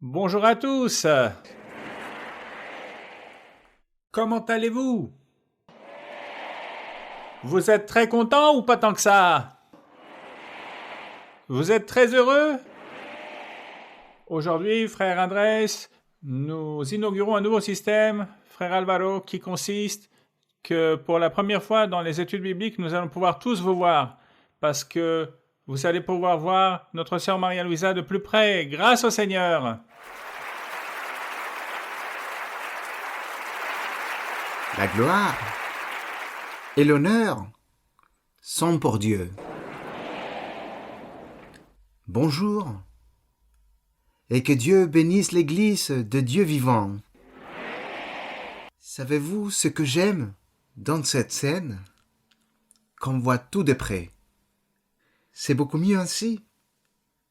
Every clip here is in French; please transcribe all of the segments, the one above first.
Bonjour à tous. Comment allez-vous? Vous êtes très content ou pas tant que ça? Vous êtes très heureux? Aujourd'hui, frère Andrés, nous inaugurons un nouveau système, frère Alvaro, qui consiste que pour la première fois dans les études bibliques, nous allons pouvoir tous vous voir parce que vous allez pouvoir voir notre sœur Maria-Louisa de plus près, grâce au Seigneur. La gloire et l'honneur sont pour Dieu. Bonjour, et que Dieu bénisse l'Église de Dieu vivant. Savez-vous ce que j'aime dans cette scène? Qu'on voit tout de près. C'est beaucoup mieux ainsi,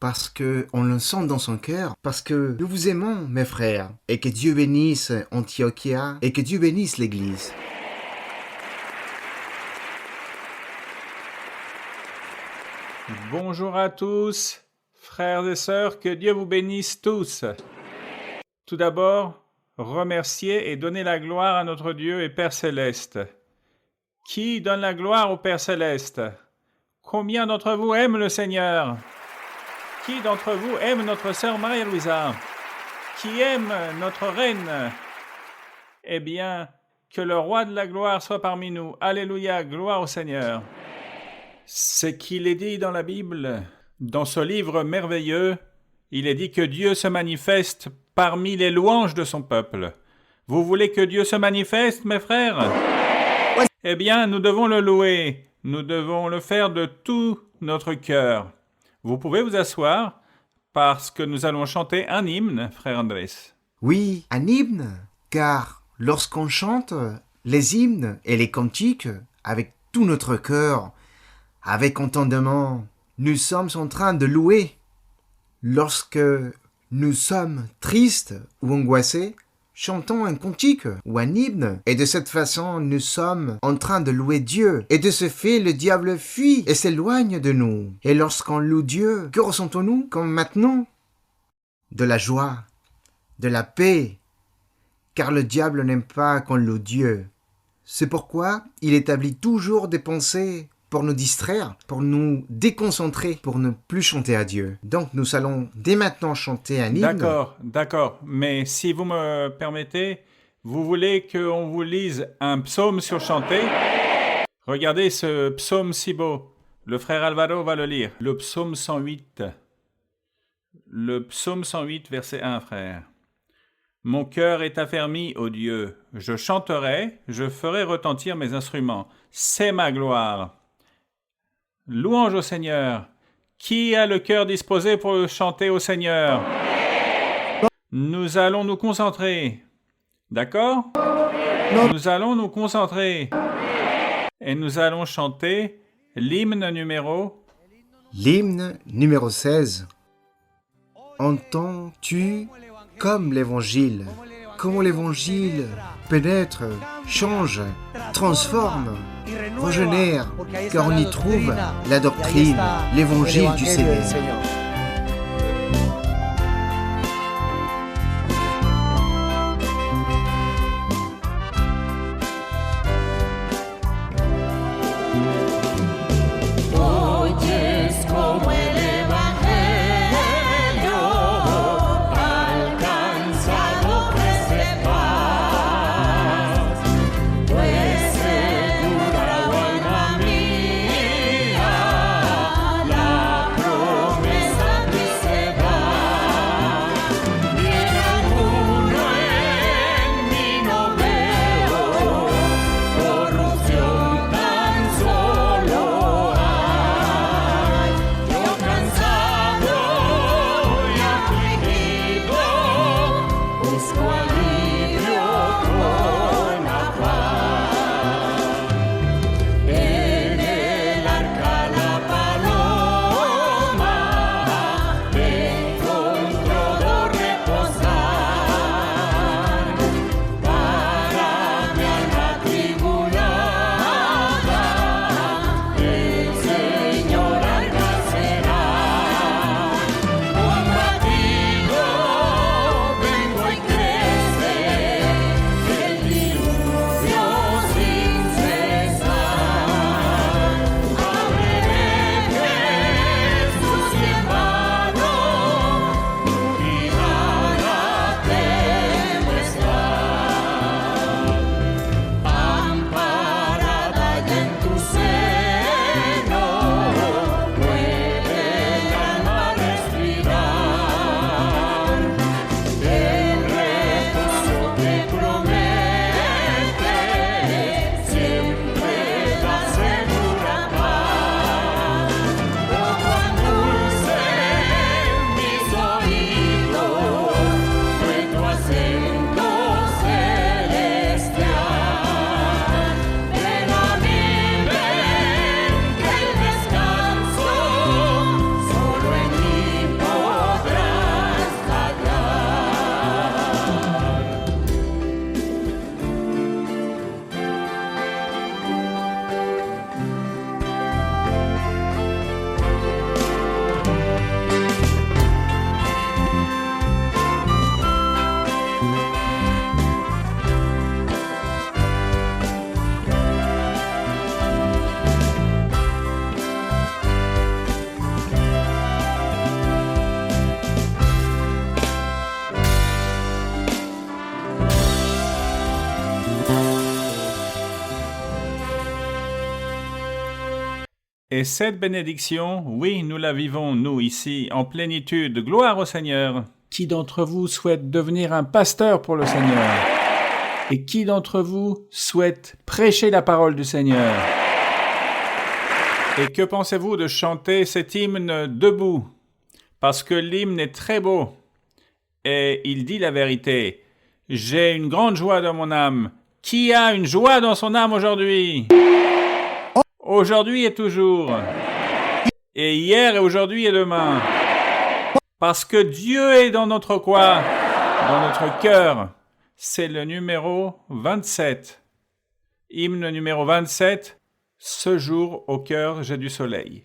parce qu'on le sent dans son cœur, parce que nous vous aimons, mes frères, et que Dieu bénisse Antiochia, et que Dieu bénisse l'Église. Bonjour à tous, frères et sœurs, que Dieu vous bénisse tous. Tout d'abord, remercier et donner la gloire à notre Dieu et Père Céleste. Qui donne la gloire au Père Céleste? Combien d'entre vous aiment le Seigneur? Qui d'entre vous aime notre sœur Maria-Louisa? Qui aime notre reine? Eh bien, que le roi de la gloire soit parmi nous. Alléluia, gloire au Seigneur. C'est qu'il est dit dans la Bible, dans ce livre merveilleux, il est dit que Dieu se manifeste parmi les louanges de son peuple. Vous voulez que Dieu se manifeste, mes frères? Oui. Eh bien, nous devons le louer. Nous devons le faire de tout notre cœur. Vous pouvez vous asseoir parce que nous allons chanter un hymne, frère Andrés. Oui, un hymne, car lorsqu'on chante les hymnes et les cantiques avec tout notre cœur, avec entendement, nous sommes en train de louer. Lorsque nous sommes tristes ou angoissés, chantons un cantique ou un hymne, et de cette façon, nous sommes en train de louer Dieu. Et de ce fait, le diable fuit et s'éloigne de nous. Et lorsqu'on loue Dieu, que ressentons-nous comme maintenant? De la joie, de la paix, car le diable n'aime pas qu'on loue Dieu. C'est pourquoi il établit toujours des pensées pour nous distraire, pour nous déconcentrer, pour ne plus chanter à Dieu. Donc nous allons dès maintenant chanter un hymne. D'accord. Mais si vous me permettez, vous voulez qu'on vous lise un psaume surchanté? Regardez ce psaume si beau. Le frère Alvaro va le lire. Le psaume 108. Le psaume 108, verset 1, frère. Mon cœur est affermi, ô Dieu. Je chanterai, je ferai retentir mes instruments. C'est ma gloire. Louange au Seigneur. Qui a le cœur disposé pour chanter au Seigneur? Nous allons nous concentrer. D'accord? Nous allons nous concentrer. Et nous allons chanter l'hymne numéro 16. Entends-tu comme l'Évangile, comment l'Évangile pénètre, change, transforme, régénère, car on y trouve la doctrine, l'Évangile du Seigneur. Et cette bénédiction, oui, nous la vivons, nous, ici, en plénitude. Gloire au Seigneur. Qui d'entre vous souhaite devenir un pasteur pour le Seigneur? Et qui d'entre vous souhaite prêcher la parole du Seigneur? Et que pensez-vous de chanter cet hymne debout? Parce que l'hymne est très beau. Et il dit la vérité. J'ai une grande joie dans mon âme. Qui a une joie dans son âme aujourd'hui? Aujourd'hui et toujours. Et hier et aujourd'hui et demain. Parce que Dieu est dans notre quoi? Dans notre cœur. C'est le numéro 27. Hymne numéro 27. Ce jour au cœur j'ai du soleil.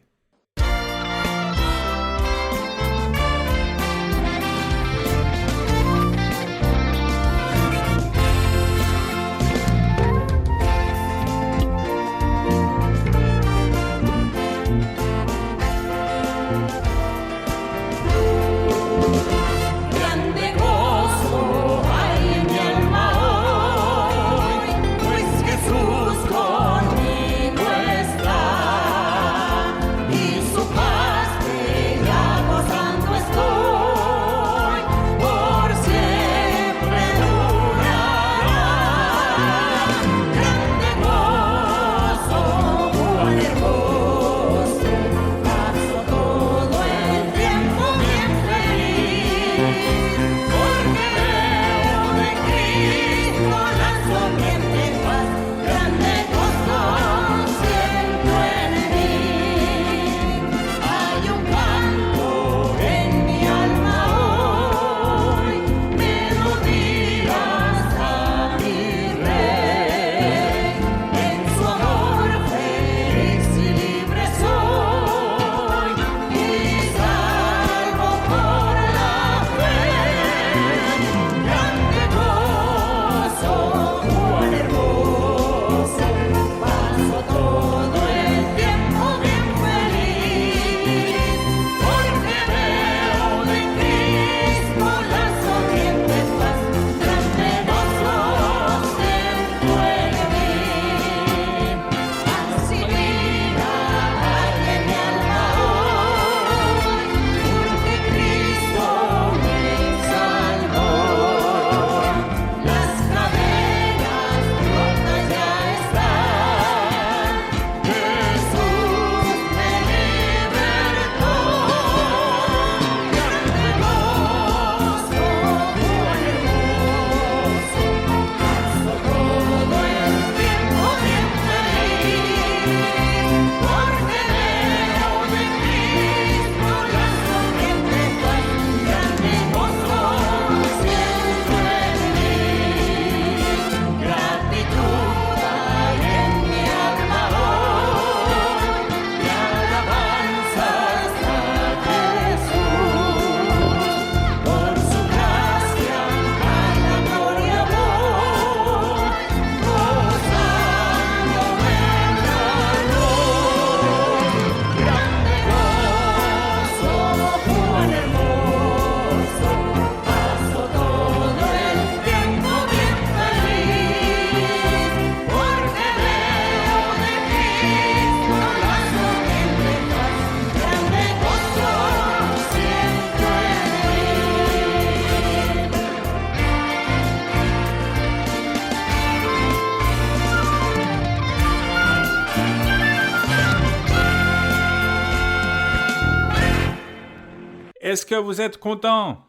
Est-ce que vous êtes content?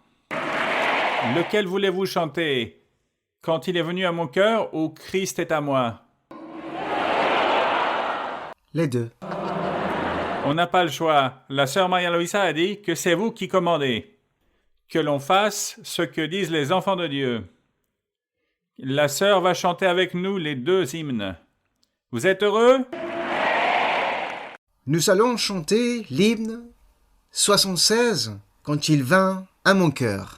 Lequel voulez-vous chanter? Quand il est venu à mon cœur ou Christ est à moi? Les deux. On n'a pas le choix. La sœur Maria Luisa a dit que c'est vous qui commandez. Que l'on fasse ce que disent les enfants de Dieu. La sœur va chanter avec nous les deux hymnes. Vous êtes heureux? Nous allons chanter l'hymne 76 quand il vint à mon cœur.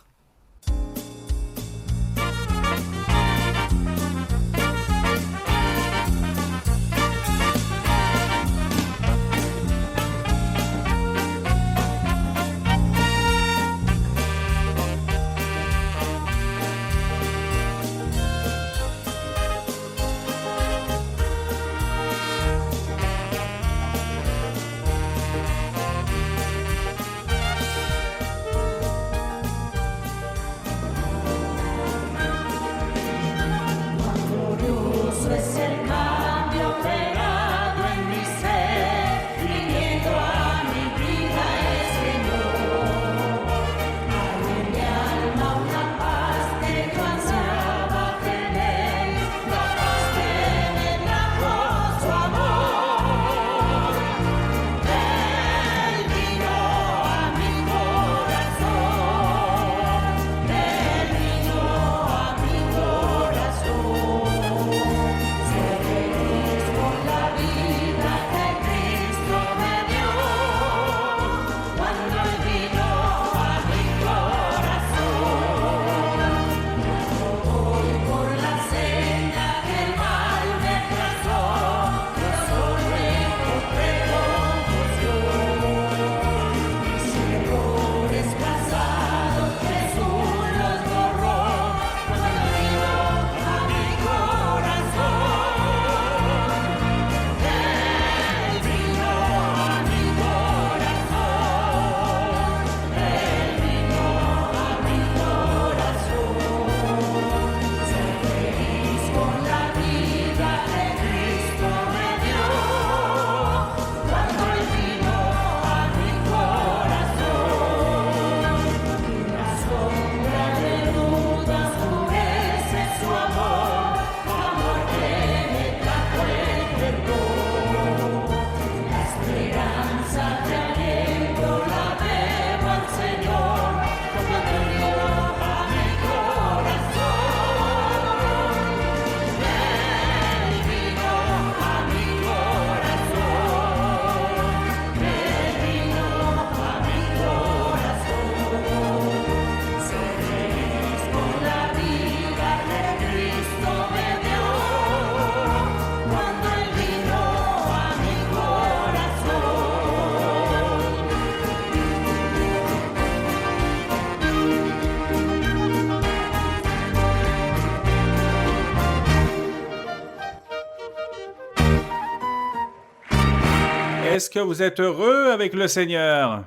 Est-ce que vous êtes heureux avec le Seigneur?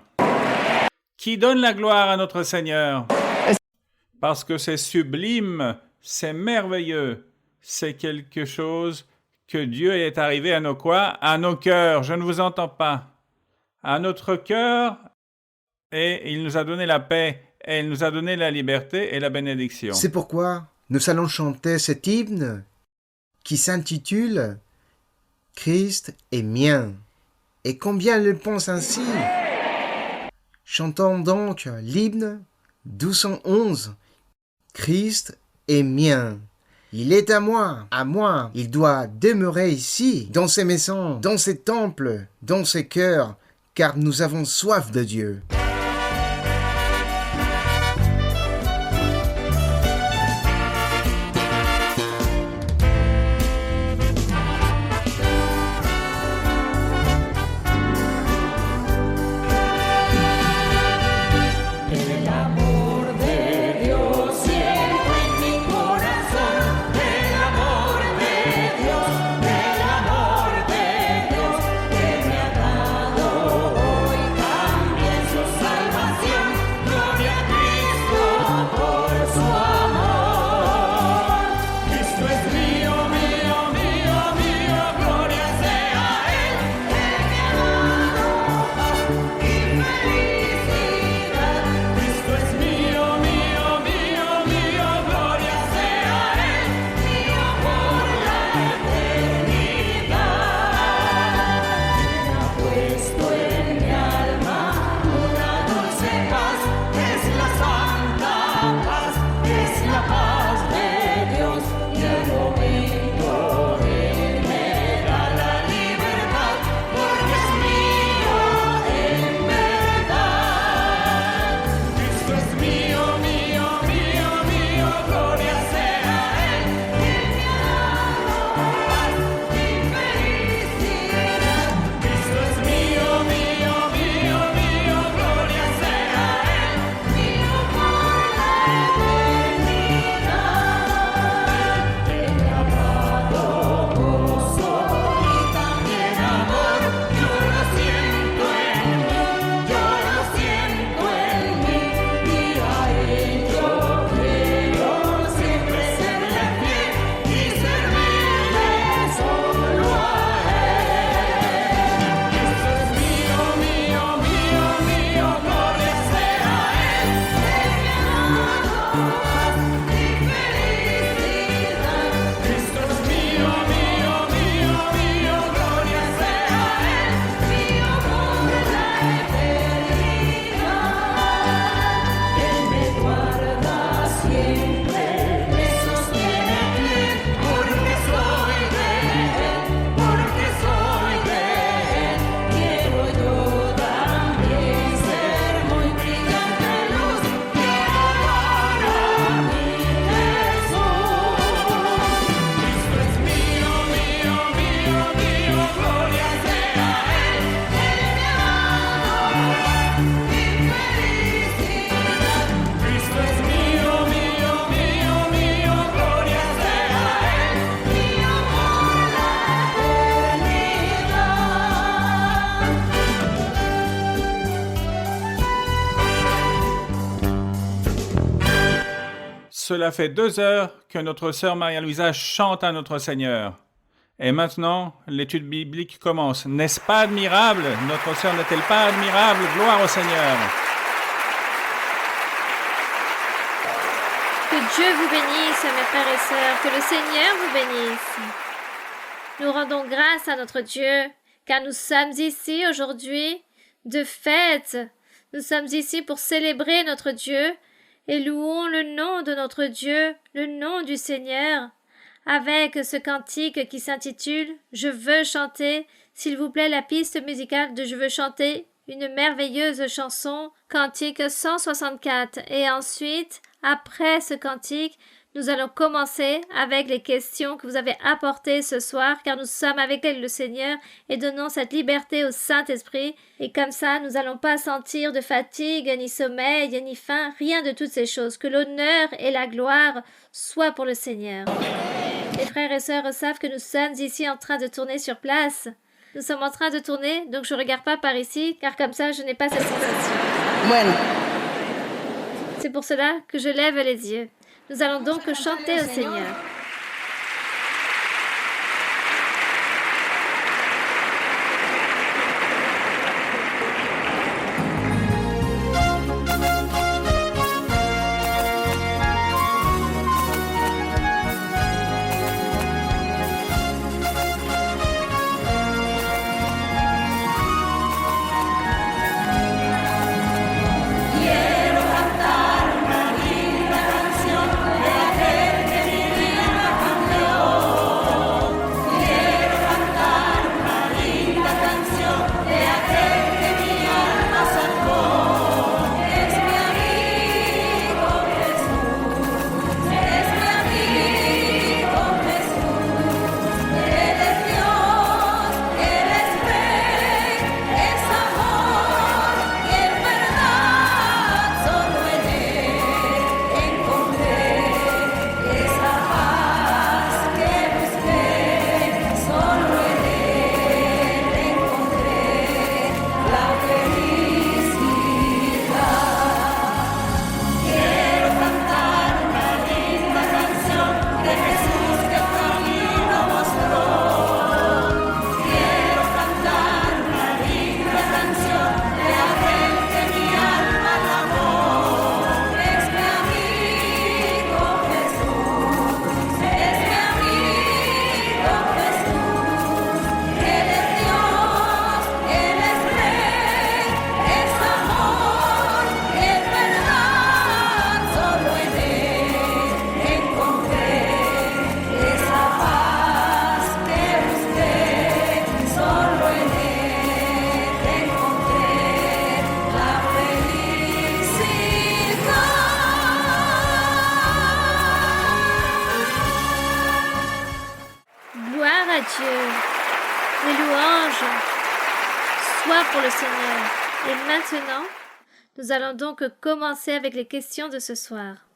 Qui donne la gloire à notre Seigneur? Parce que c'est sublime, c'est merveilleux, c'est quelque chose que Dieu est arrivé à nos quoi? À nos cœurs, je ne vous entends pas. À notre cœur, et il nous a donné la paix, et il nous a donné la liberté et la bénédiction. C'est pourquoi nous allons chanter cet hymne qui s'intitule « Christ est mien ». Et combien le pense ainsi? Chantons donc l'hymne 1211. Christ est mien. Il est à moi. Il doit demeurer ici, dans ces maisons, dans ces temples, dans ces cœurs, car nous avons soif de Dieu. Cela fait 2 heures que notre sœur Maria-Louisa chante à notre Seigneur. Et maintenant, l'étude biblique commence. N'est-ce pas admirable? Notre sœur n'est-elle pas admirable? Gloire au Seigneur. Que Dieu vous bénisse, mes frères et sœurs, que le Seigneur vous bénisse. Nous rendons grâce à notre Dieu, car nous sommes ici aujourd'hui de fête. Nous sommes ici pour célébrer notre Dieu et louons le nom de notre Dieu, le nom du Seigneur, avec ce cantique qui s'intitule « Je veux chanter ». S'il vous plaît, la piste musicale de « Je veux chanter », une merveilleuse chanson, cantique 164. Et ensuite, après ce cantique, nous allons commencer avec les questions que vous avez apportées ce soir, car nous sommes avec le Seigneur et donnons cette liberté au Saint-Esprit. Et comme ça, nous n'allons pas sentir de fatigue, ni sommeil, ni faim, rien de toutes ces choses. Que l'honneur et la gloire soient pour le Seigneur. Les frères et sœurs savent que nous sommes ici en train de tourner sur place. Nous sommes en train de tourner, donc je regarde pas par ici, car comme ça, je n'ai pas cette sensation. Bueno, C'est pour cela que je lève les yeux. Nous allons donc chanter au Seigneur. Gloire à Dieu. Les louanges soient pour le Seigneur. Et maintenant, nous allons donc commencer avec les questions de ce soir.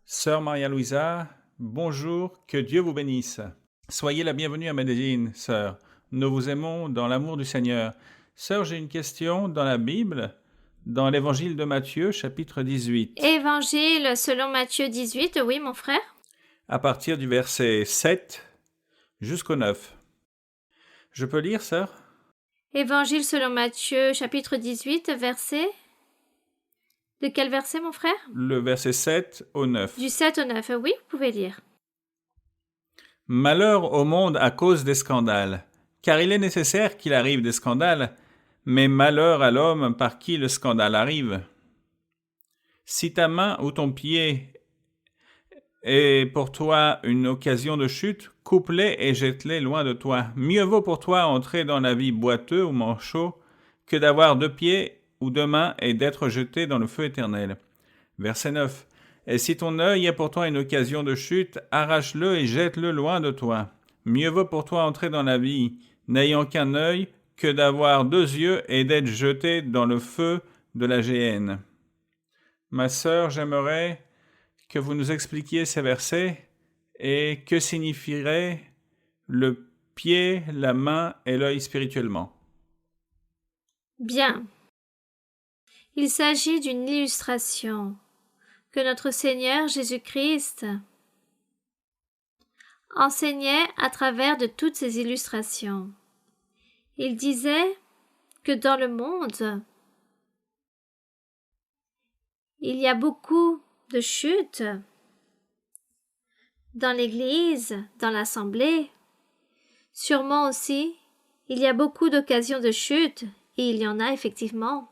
Sœur Maria-Louisa, bonjour, que Dieu vous bénisse. Soyez la bienvenue à Medellín, sœur. Nous vous aimons dans l'amour du Seigneur. Sœur, j'ai une question dans la Bible, dans l'évangile de Matthieu, chapitre 18. Évangile selon Matthieu 18, oui mon frère. À partir du verset 7 jusqu'au 9. Je peux lire, sœur? Évangile selon Matthieu, chapitre 18, verset... De quel verset, mon frère? Le verset 7 au 9. Du 7 au 9, oui, vous pouvez lire. Malheur au monde à cause des scandales, car il est nécessaire qu'il arrive des scandales, mais malheur à l'homme par qui le scandale arrive. Si ta main ou ton pied est pour toi une occasion de chute, coupe-les et jette-les loin de toi. Mieux vaut pour toi entrer dans la vie boiteux ou manchot que d'avoir 2 pieds ou 2 mains et d'être jeté dans le feu éternel. Verset 9. Et si ton œil est pour toi une occasion de chute, arrache-le et jette-le loin de toi. Mieux vaut pour toi entrer dans la vie, n'ayant qu'un œil, que d'avoir 2 yeux et d'être jeté dans le feu de la géhenne. Ma sœur, j'aimerais que vous nous expliquiez ces versets et que signifierait le pied, la main et l'œil spirituellement. Bien. Il s'agit d'une illustration que notre Seigneur Jésus-Christ enseignait à travers de toutes ces illustrations. Il disait que dans le monde, il y a beaucoup de chutes dans l'Église, dans l'Assemblée. Sûrement aussi, il y a beaucoup d'occasions de chute, et il y en a effectivement.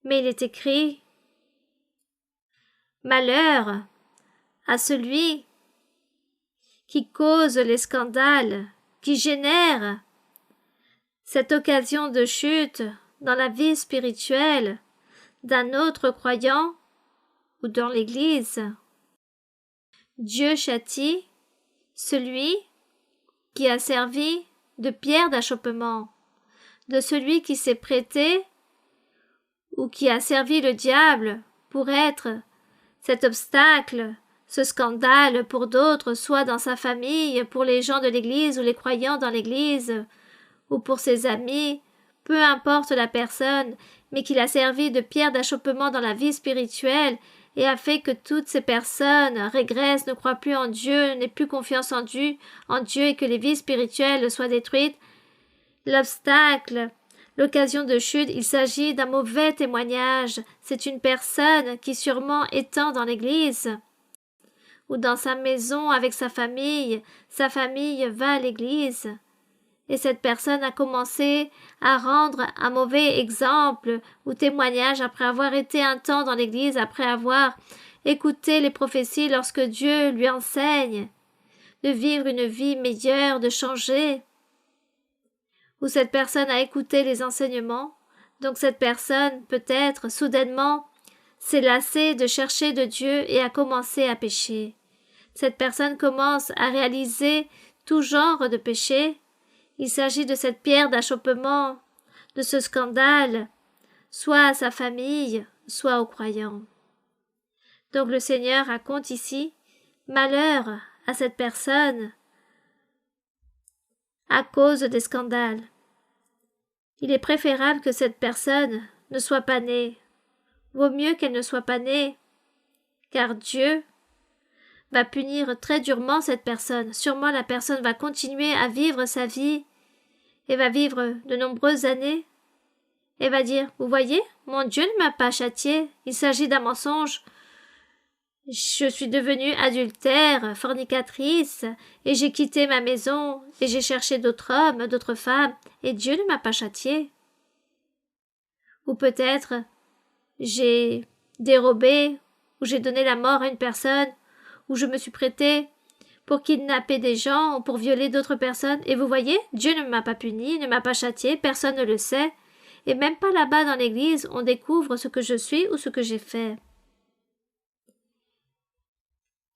Mais il est écrit « Malheur à celui qui cause les scandales, qui génère cette occasion de chute dans la vie spirituelle d'un autre croyant ou dans l'Église. Dieu châtie celui qui a servi de pierre d'achoppement, de celui qui s'est prêté ou qui a servi le diable pour être cet obstacle, ce scandale pour d'autres, soit dans sa famille, pour les gens de l'Église ou les croyants dans l'Église, ou pour ses amis, peu importe la personne, mais qu'il a servi de pierre d'achoppement dans la vie spirituelle et a fait que toutes ces personnes régressent, ne croient plus en Dieu, n'aient plus confiance en Dieu et que les vies spirituelles soient détruites. L'obstacle, l'occasion de chute, il s'agit d'un mauvais témoignage. C'est une personne qui sûrement étant dans l'église ou dans sa maison avec sa famille va à l'église. Et cette personne a commencé à rendre un mauvais exemple ou témoignage après avoir été un temps dans l'église, après avoir écouté les prophéties lorsque Dieu lui enseigne de vivre une vie meilleure, de changer. Ou cette personne a écouté les enseignements, donc cette personne, peut-être, soudainement, s'est lassée de chercher de Dieu et a commencé à pécher. Cette personne commence à réaliser tout genre de péché. Il s'agit de cette pierre d'achoppement, de ce scandale, soit à sa famille, soit aux croyants. Donc le Seigneur raconte ici malheur à cette personne à cause des scandales. Il est préférable que cette personne ne soit pas née. Vaut mieux qu'elle ne soit pas née, car Dieu va punir très durement cette personne. Sûrement la personne va continuer à vivre sa vie et va vivre de nombreuses années et va dire « Vous voyez, mon Dieu ne m'a pas châtié, il s'agit d'un mensonge. Je suis devenue adultère, fornicatrice, et j'ai quitté ma maison, et j'ai cherché d'autres hommes, d'autres femmes, et Dieu ne m'a pas châtié. » Ou peut-être j'ai dérobé, ou j'ai donné la mort à une personne, ou je me suis prêtée pour kidnapper des gens ou pour violer d'autres personnes. Et vous voyez, Dieu ne m'a pas puni, ne m'a pas châtié, personne ne le sait. Et même pas là-bas dans l'église, on découvre ce que je suis ou ce que j'ai fait.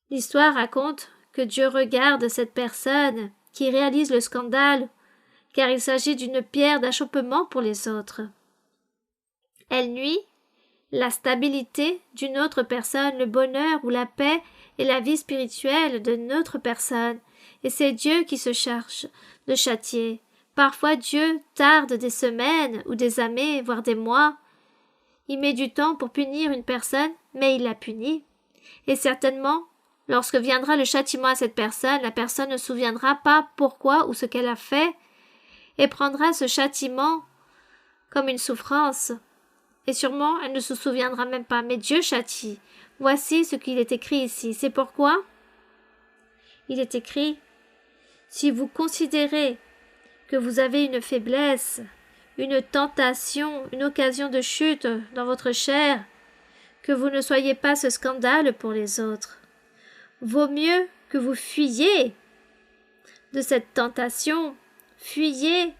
L'histoire raconte que Dieu regarde cette personne qui réalise le scandale, car il s'agit d'une pierre d'achoppement pour les autres. Elle nuit la stabilité d'une autre personne, le bonheur ou la paix et la vie spirituelle de notre personne, et c'est Dieu qui se charge de châtier. Parfois Dieu tarde des semaines ou des années, voire des mois. Il met du temps pour punir une personne, mais il la punit. Et certainement, lorsque viendra le châtiment à cette personne, la personne ne se souviendra pas pourquoi ou ce qu'elle a fait, et prendra ce châtiment comme une souffrance. Et sûrement, elle ne se souviendra même pas, mais Dieu châtie. Voici ce qu'il est écrit ici. C'est pourquoi il est écrit « Si vous considérez que vous avez une faiblesse, une tentation, une occasion de chute dans votre chair, que vous ne soyez pas ce scandale pour les autres. Vaut mieux que vous fuyiez de cette tentation, fuyez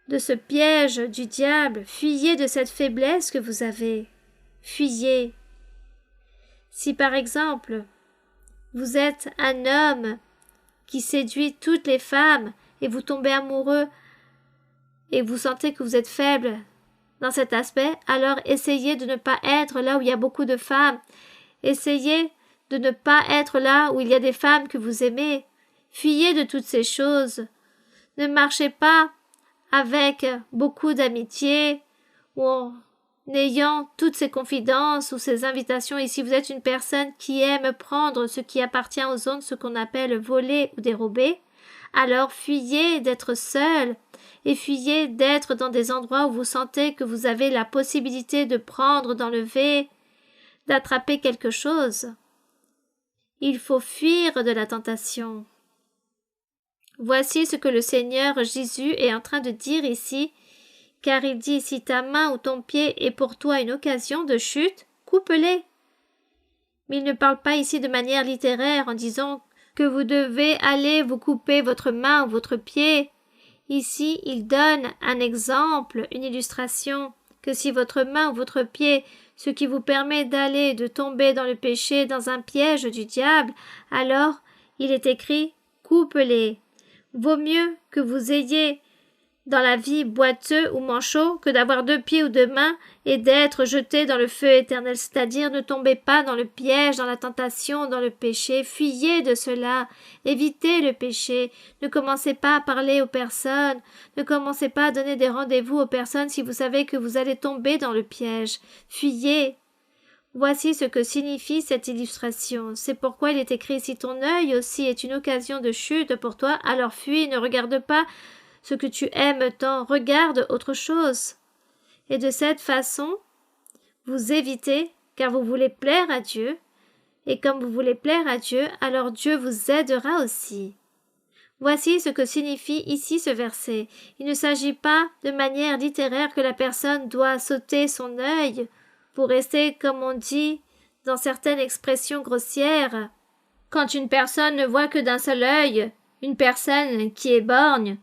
de ce piège du diable, fuyez de cette faiblesse que vous avez, fuyez. Si par exemple, vous êtes un homme qui séduit toutes les femmes et vous tombez amoureux et vous sentez que vous êtes faible dans cet aspect, alors essayez de ne pas être là où il y a beaucoup de femmes. Essayez de ne pas être là où il y a des femmes que vous aimez. Fuyez de toutes ces choses. Ne marchez pas avec beaucoup d'amitié ou en ayant toutes ces confidences ou ces invitations. Et si vous êtes une personne qui aime prendre ce qui appartient aux autres, ce qu'on appelle voler ou dérober, alors fuyez d'être seul et fuyez d'être dans des endroits où vous sentez que vous avez la possibilité de prendre, d'enlever, d'attraper quelque chose. Il faut fuir de la tentation. Voici ce que le Seigneur Jésus est en train de dire ici, car il dit « Si ta main ou ton pied est pour toi une occasion de chute, coupe-les ». Mais il ne parle pas ici de manière littéraire en disant que vous devez aller vous couper votre main ou votre pied. Ici, il donne un exemple, une illustration, que si votre main ou votre pied, ce qui vous permet d'aller, de tomber dans le péché, dans un piège du diable, alors il est écrit « coupe-les ». Vaut mieux que vous ayez dans la vie boiteux ou manchot que d'avoir 2 pieds ou 2 mains et d'être jeté dans le feu éternel, c'est-à-dire ne tombez pas dans le piège, dans la tentation, dans le péché, fuyez de cela, évitez le péché, ne commencez pas à parler aux personnes, ne commencez pas à donner des rendez-vous aux personnes si vous savez que vous allez tomber dans le piège, fuyez. Voici ce que signifie cette illustration. C'est pourquoi il est écrit « Si ton œil aussi est une occasion de chute pour toi, alors fuis, ne regarde pas ce que tu aimes tant, regarde autre chose. » Et de cette façon, vous évitez, car vous voulez plaire à Dieu, et comme vous voulez plaire à Dieu, alors Dieu vous aidera aussi. Voici ce que signifie ici ce verset. Il ne s'agit pas de manière littéraire que la personne doit sauter son œil, pour rester, comme on dit, dans certaines expressions grossières. Quand une personne ne voit que d'un seul œil, une personne qui est borgne.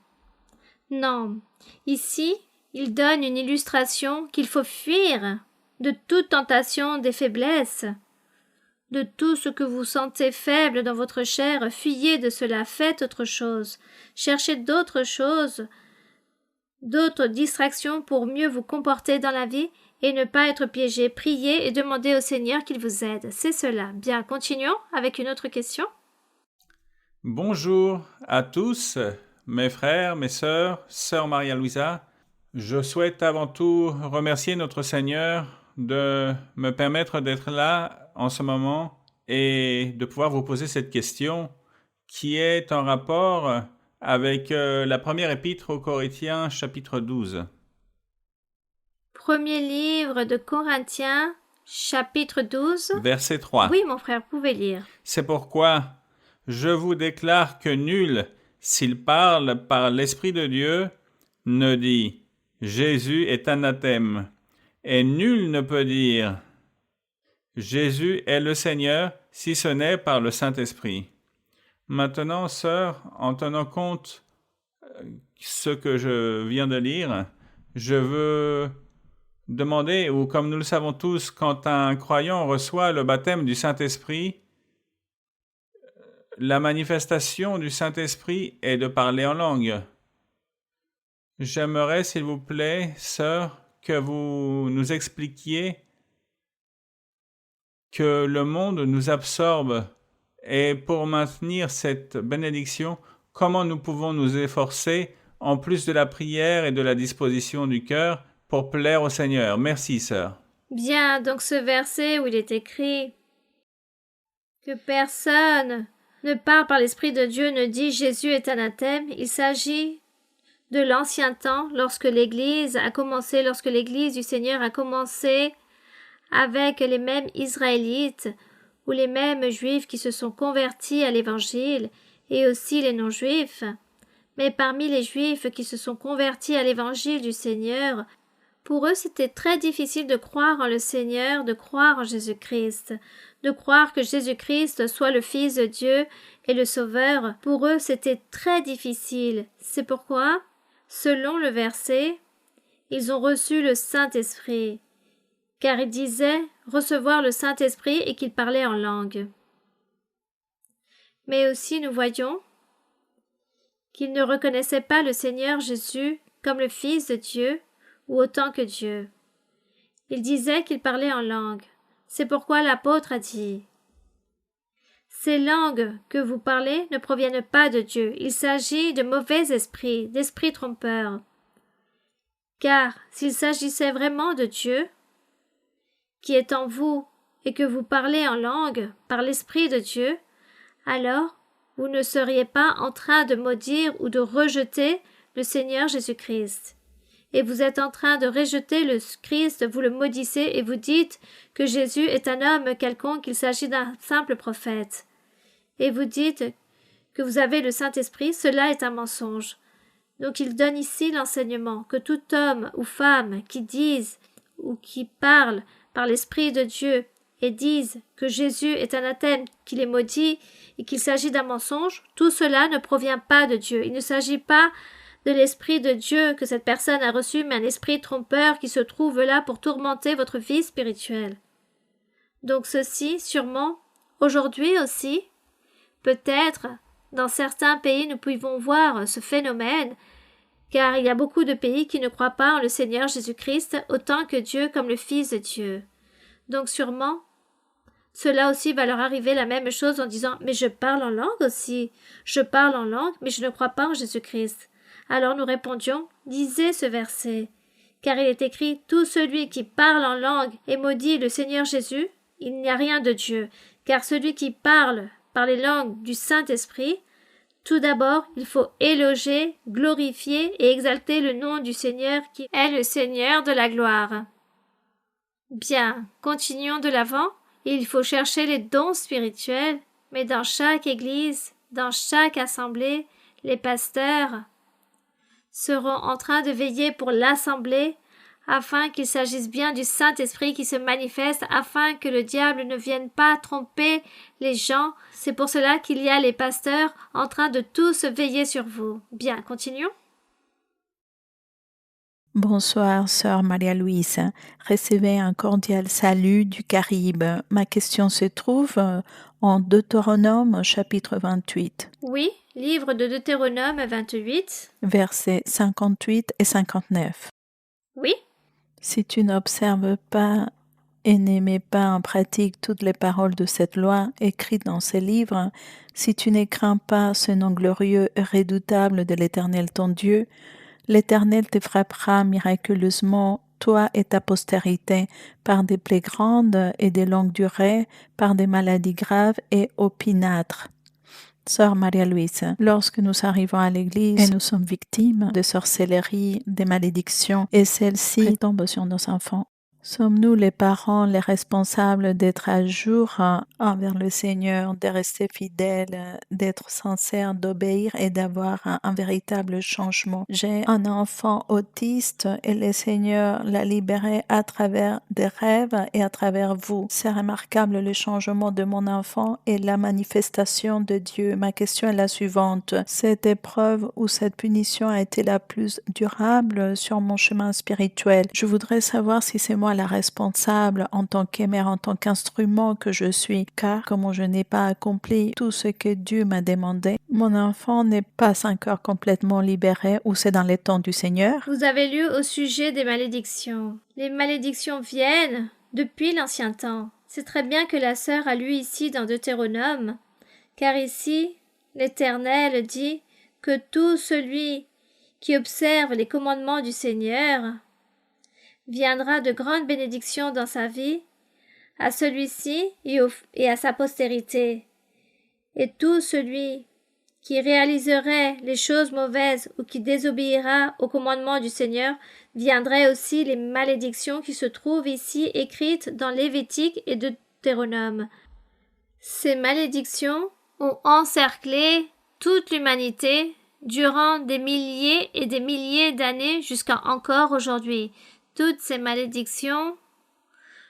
Non, ici, il donne une illustration qu'il faut fuir de toute tentation des faiblesses. De tout ce que vous sentez faible dans votre chair, fuyez de cela, faites autre chose. Cherchez d'autres choses, d'autres distractions pour mieux vous comporter dans la vie et ne pas être piégé. Priez et demandez au Seigneur qu'il vous aide. C'est cela. Bien, continuons avec une autre question. Bonjour à tous, mes frères, mes sœurs, sœur Maria-Louisa. Je souhaite avant tout remercier notre Seigneur de me permettre d'être là en ce moment et de pouvoir vous poser cette question qui est en rapport avec la première épître aux Corinthiens, chapitre 12. Premier livre de Corinthiens, chapitre 12. Verset 3. Oui, mon frère, vous pouvez lire. C'est pourquoi je vous déclare que nul, s'il parle par l'Esprit de Dieu, ne dit « Jésus est anathème », et nul ne peut dire « Jésus est le Seigneur » si ce n'est par le Saint-Esprit. Maintenant, sœur, en tenant compte ce que je viens de lire, je veux demander, ou comme nous le savons tous, quand un croyant reçoit le baptême du Saint-Esprit, la manifestation du Saint-Esprit est de parler en langue. J'aimerais, s'il vous plaît, sœur, que vous nous expliquiez que le monde nous absorbe et pour maintenir cette bénédiction, comment nous pouvons nous efforcer, en plus de la prière et de la disposition du cœur, pour plaire au Seigneur. Merci, sœur. Bien, donc ce verset où il est écrit que personne ne parle par l'Esprit de Dieu, ne dit Jésus est anathème, il s'agit de l'ancien temps, lorsque l'Église du Seigneur a commencé avec les mêmes Israélites ou les mêmes Juifs qui se sont convertis à l'Évangile et aussi les non-Juifs. Mais parmi les Juifs qui se sont convertis à l'Évangile du Seigneur, pour eux c'était très difficile de croire en le Seigneur, de croire en Jésus-Christ, de croire que Jésus-Christ soit le Fils de Dieu et le Sauveur. Pour eux c'était très difficile. C'est pourquoi, selon le verset, ils ont reçu le Saint-Esprit, car il disait recevoir le Saint-Esprit et qu'il parlait en langue. Mais aussi nous voyons qu'ils ne reconnaissaient pas le Seigneur Jésus comme le Fils de Dieu ou autant que Dieu. Ils disaient qu'il parlait en langue. C'est pourquoi l'apôtre a dit « Ces langues que vous parlez ne proviennent pas de Dieu. Il s'agit de mauvais esprits, d'esprits trompeurs. Car s'il s'agissait vraiment de Dieu, qui est en vous, et que vous parlez en langue par l'Esprit de Dieu, alors vous ne seriez pas en train de maudire ou de rejeter le Seigneur Jésus-Christ. Et vous êtes en train de rejeter le Christ, vous le maudissez et vous dites que Jésus est un homme quelconque, qu'il s'agit d'un simple prophète. Et vous dites que vous avez le Saint-Esprit, cela est un mensonge. Donc il donne ici l'enseignement que tout homme ou femme qui disent ou qui parlent par l'Esprit de Dieu et disent que Jésus est anathème, qu'il est maudit et qu'il s'agit d'un mensonge, tout cela ne provient pas de Dieu. Il ne s'agit pas de l'Esprit de Dieu que cette personne a reçu, mais un esprit trompeur qui se trouve là pour tourmenter votre vie spirituelle. Donc ceci, sûrement, aujourd'hui aussi, peut-être, dans certains pays, nous pouvons voir ce phénomène car il y a beaucoup de pays qui ne croient pas en le Seigneur Jésus-Christ autant que Dieu comme le Fils de Dieu. Donc sûrement, cela aussi va leur arriver la même chose en disant « Mais je parle en langue aussi, je parle en langue, mais je ne crois pas en Jésus-Christ. » Alors nous répondions « Lisez ce verset, car il est écrit « Tout celui qui parle en langue et maudit le Seigneur Jésus, il n'y a rien de Dieu, car celui qui parle par les langues du Saint-Esprit, tout d'abord, il faut éloger, glorifier et exalter le nom du Seigneur qui est le Seigneur de la gloire. » Bien, continuons de l'avant. Il faut chercher les dons spirituels, mais dans chaque église, dans chaque assemblée, les pasteurs seront en train de veiller pour l'assemblée afin qu'il s'agisse bien du Saint-Esprit qui se manifeste, afin que le diable ne vienne pas tromper les gens. C'est pour cela qu'il y a les pasteurs en train de tous veiller sur vous. Bien, continuons. Bonsoir, sœur Maria-Louise. Recevez un cordial salut du Caraïbe. Ma question se trouve en Deutéronome chapitre 28. Oui, livre de Deutéronome 28. Versets 58 et 59. Oui. Si tu n'observes pas et ne mets pas en pratique toutes les paroles de cette loi écrites dans ces livres, si tu ne crains pas ce nom glorieux et redoutable de l'Éternel ton Dieu, l'Éternel te frappera miraculeusement, toi et ta postérité, par des plaies grandes et de longue durée, par des maladies graves et opiniâtres. Sœur Maria-Louise, lorsque nous arrivons à l'église et nous sommes victimes de sorcellerie, de malédictions, et celles-ci tombent sur nos enfants, sommes-nous les parents les responsables d'être à jour envers le Seigneur, de rester fidèles, d'être sincères, d'obéir et d'avoir un véritable changement? J'ai un enfant autiste et le Seigneur l'a libéré à travers des rêves et à travers vous. C'est remarquable le changement de mon enfant et la manifestation de Dieu. Ma question est la suivante. Cette épreuve ou cette punition a été la plus durable sur mon chemin spirituel. Je voudrais savoir si c'est moi la responsable en tant qu'aimère, en tant qu'instrument que je suis, car comme je n'ai pas accompli tout ce que Dieu m'a demandé, mon enfant n'est pas encore complètement libéré ou c'est dans les temps du Seigneur. Vous avez lu au sujet des malédictions. Les malédictions viennent depuis l'ancien temps. C'est très bien que la sœur a lu ici dans Deutéronome, car ici, l'Éternel dit que tout celui qui observe les commandements du Seigneur viendra de grandes bénédictions dans sa vie, à celui-ci et à sa postérité. Et tout celui qui réaliserait les choses mauvaises ou qui désobéira au commandement du Seigneur, viendraient aussi les malédictions qui se trouvent ici écrites dans Lévitique et Deutéronome. Ces malédictions ont encerclé toute l'humanité durant des milliers et des milliers d'années jusqu'à encore aujourd'hui. Toutes ces malédictions,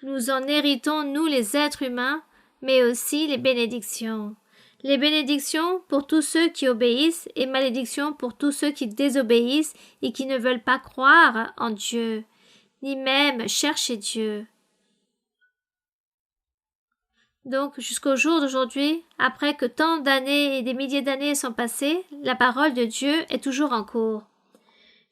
nous en héritons, nous les êtres humains, mais aussi les bénédictions. Les bénédictions pour tous ceux qui obéissent et malédictions pour tous ceux qui désobéissent et qui ne veulent pas croire en Dieu, ni même chercher Dieu. Donc, jusqu'au jour d'aujourd'hui, après que tant d'années et des milliers d'années sont passées, la parole de Dieu est toujours en cours.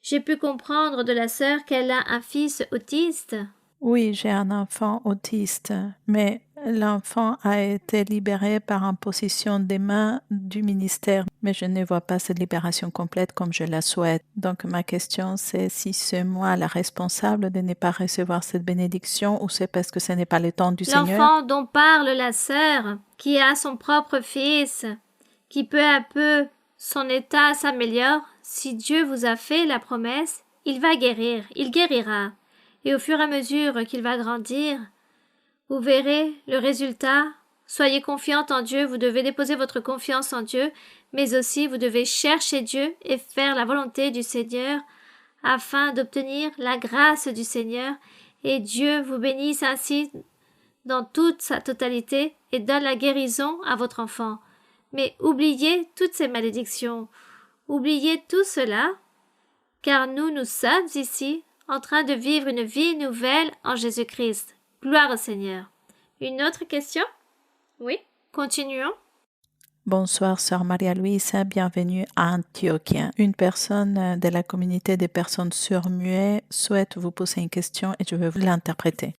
J'ai pu comprendre de la sœur qu'elle a un fils autiste. Oui, j'ai un enfant autiste, mais l'enfant a été libéré par imposition des mains du ministère, mais je ne vois pas cette libération complète comme je la souhaite. Donc ma question c'est si c'est moi la responsable de ne pas recevoir cette bénédiction ou c'est parce que ce n'est pas le temps du Seigneur. L'enfant dont parle la sœur, qui a son propre fils, qui peu à peu son état s'améliore, si Dieu vous a fait la promesse, il va guérir, il guérira. Et au fur et à mesure qu'il va grandir, vous verrez le résultat. Soyez confiante en Dieu, vous devez déposer votre confiance en Dieu, mais aussi vous devez chercher Dieu et faire la volonté du Seigneur afin d'obtenir la grâce du Seigneur. Et Dieu vous bénisse ainsi dans toute sa totalité et donne la guérison à votre enfant. Mais oubliez toutes ces malédictions, oubliez tout cela, car nous sommes ici en train de vivre une vie nouvelle en Jésus-Christ. Gloire au Seigneur. Une autre question? Oui, continuons. Bonsoir, sœur Maria-Louise, bienvenue à Antioquia. Une personne de la communauté des personnes sourds-muets souhaite vous poser une question et je vais vous l'interpréter.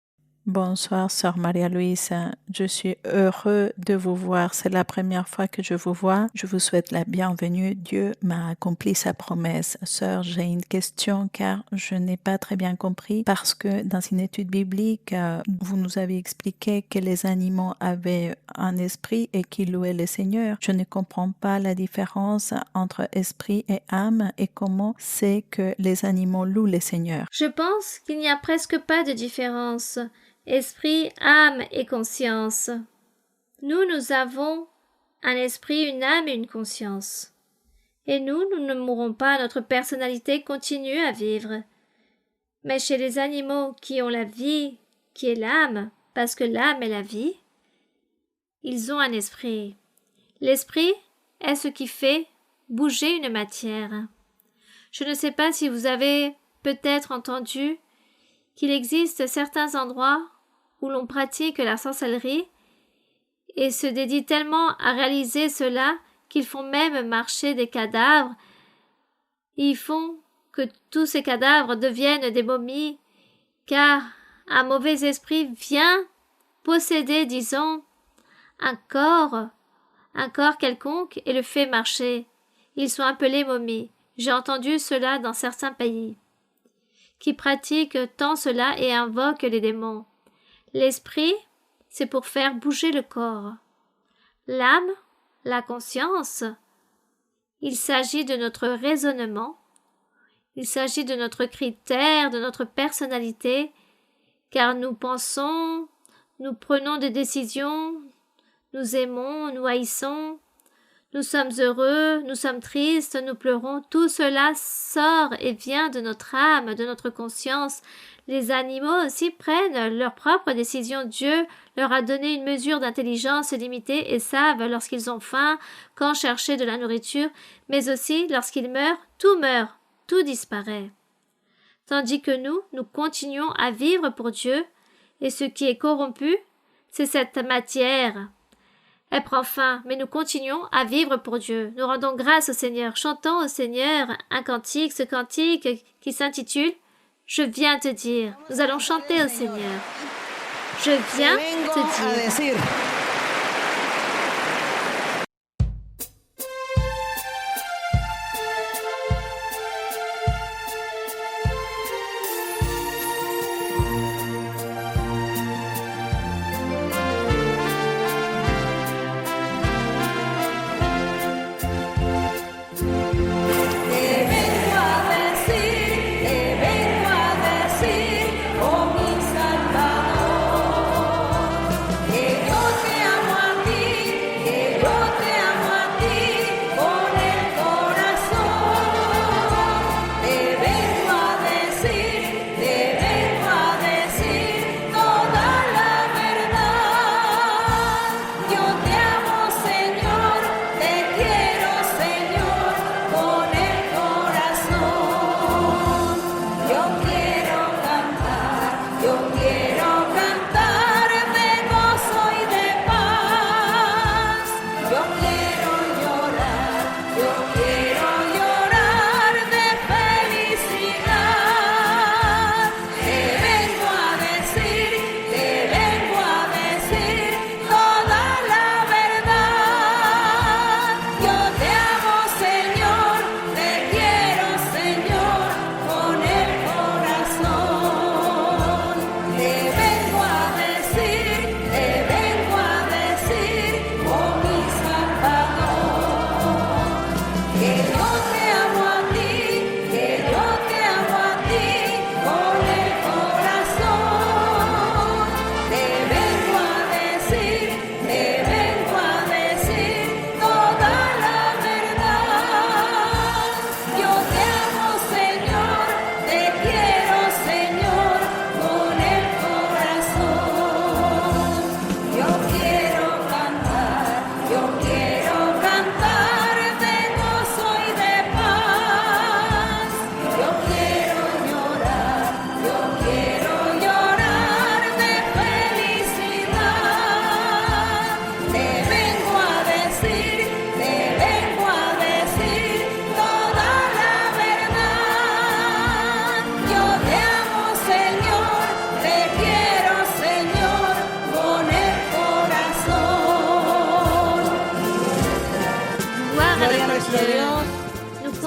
Bonsoir, sœur Maria-Louise. Je suis heureux de vous voir. C'est la première fois que je vous vois. Je vous souhaite la bienvenue. Dieu m'a accompli sa promesse. Sœur, j'ai une question car je n'ai pas très bien compris parce que dans une étude biblique, vous nous avez expliqué que les animaux avaient un esprit et qu'ils louaient le Seigneur. Je ne comprends pas la différence entre esprit et âme et comment c'est que les animaux louent le Seigneur. Je pense qu'il n'y a presque pas de différence. Esprit, âme et conscience. Nous avons un esprit, une âme et une conscience. Et nous ne mourrons pas, notre personnalité continue à vivre. Mais chez les animaux qui ont la vie, qui est l'âme, parce que l'âme est la vie, ils ont un esprit. L'esprit est ce qui fait bouger une matière. Je ne sais pas si vous avez peut-être entendu qu'il existe certains endroits où l'on pratique la sorcellerie et se dédient tellement à réaliser cela qu'ils font même marcher des cadavres. Ils font que tous ces cadavres deviennent des momies, car un mauvais esprit vient posséder, disons, un corps quelconque et le fait marcher. Ils sont appelés momies. J'ai entendu cela dans certains pays, qui pratiquent tant cela et invoquent les démons. L'esprit, c'est pour faire bouger le corps. L'âme, la conscience, il s'agit de notre raisonnement, il s'agit de notre critère, de notre personnalité, car nous pensons, nous prenons des décisions, nous aimons, nous haïssons, nous sommes heureux, nous sommes tristes, nous pleurons, tout cela sort et vient de notre âme, de notre conscience. Les animaux aussi prennent leurs propres décisions. Dieu leur a donné une mesure d'intelligence limitée et savent lorsqu'ils ont faim, quand chercher de la nourriture, mais aussi lorsqu'ils meurent, tout disparaît. Tandis que nous continuons à vivre pour Dieu, et ce qui est corrompu, c'est cette matière. Elle prend fin, mais nous continuons à vivre pour Dieu. Nous rendons grâce au Seigneur, chantons au Seigneur un cantique, ce cantique qui s'intitule « Je viens te dire ». Nous allons chanter au Seigneur. Je viens te dire.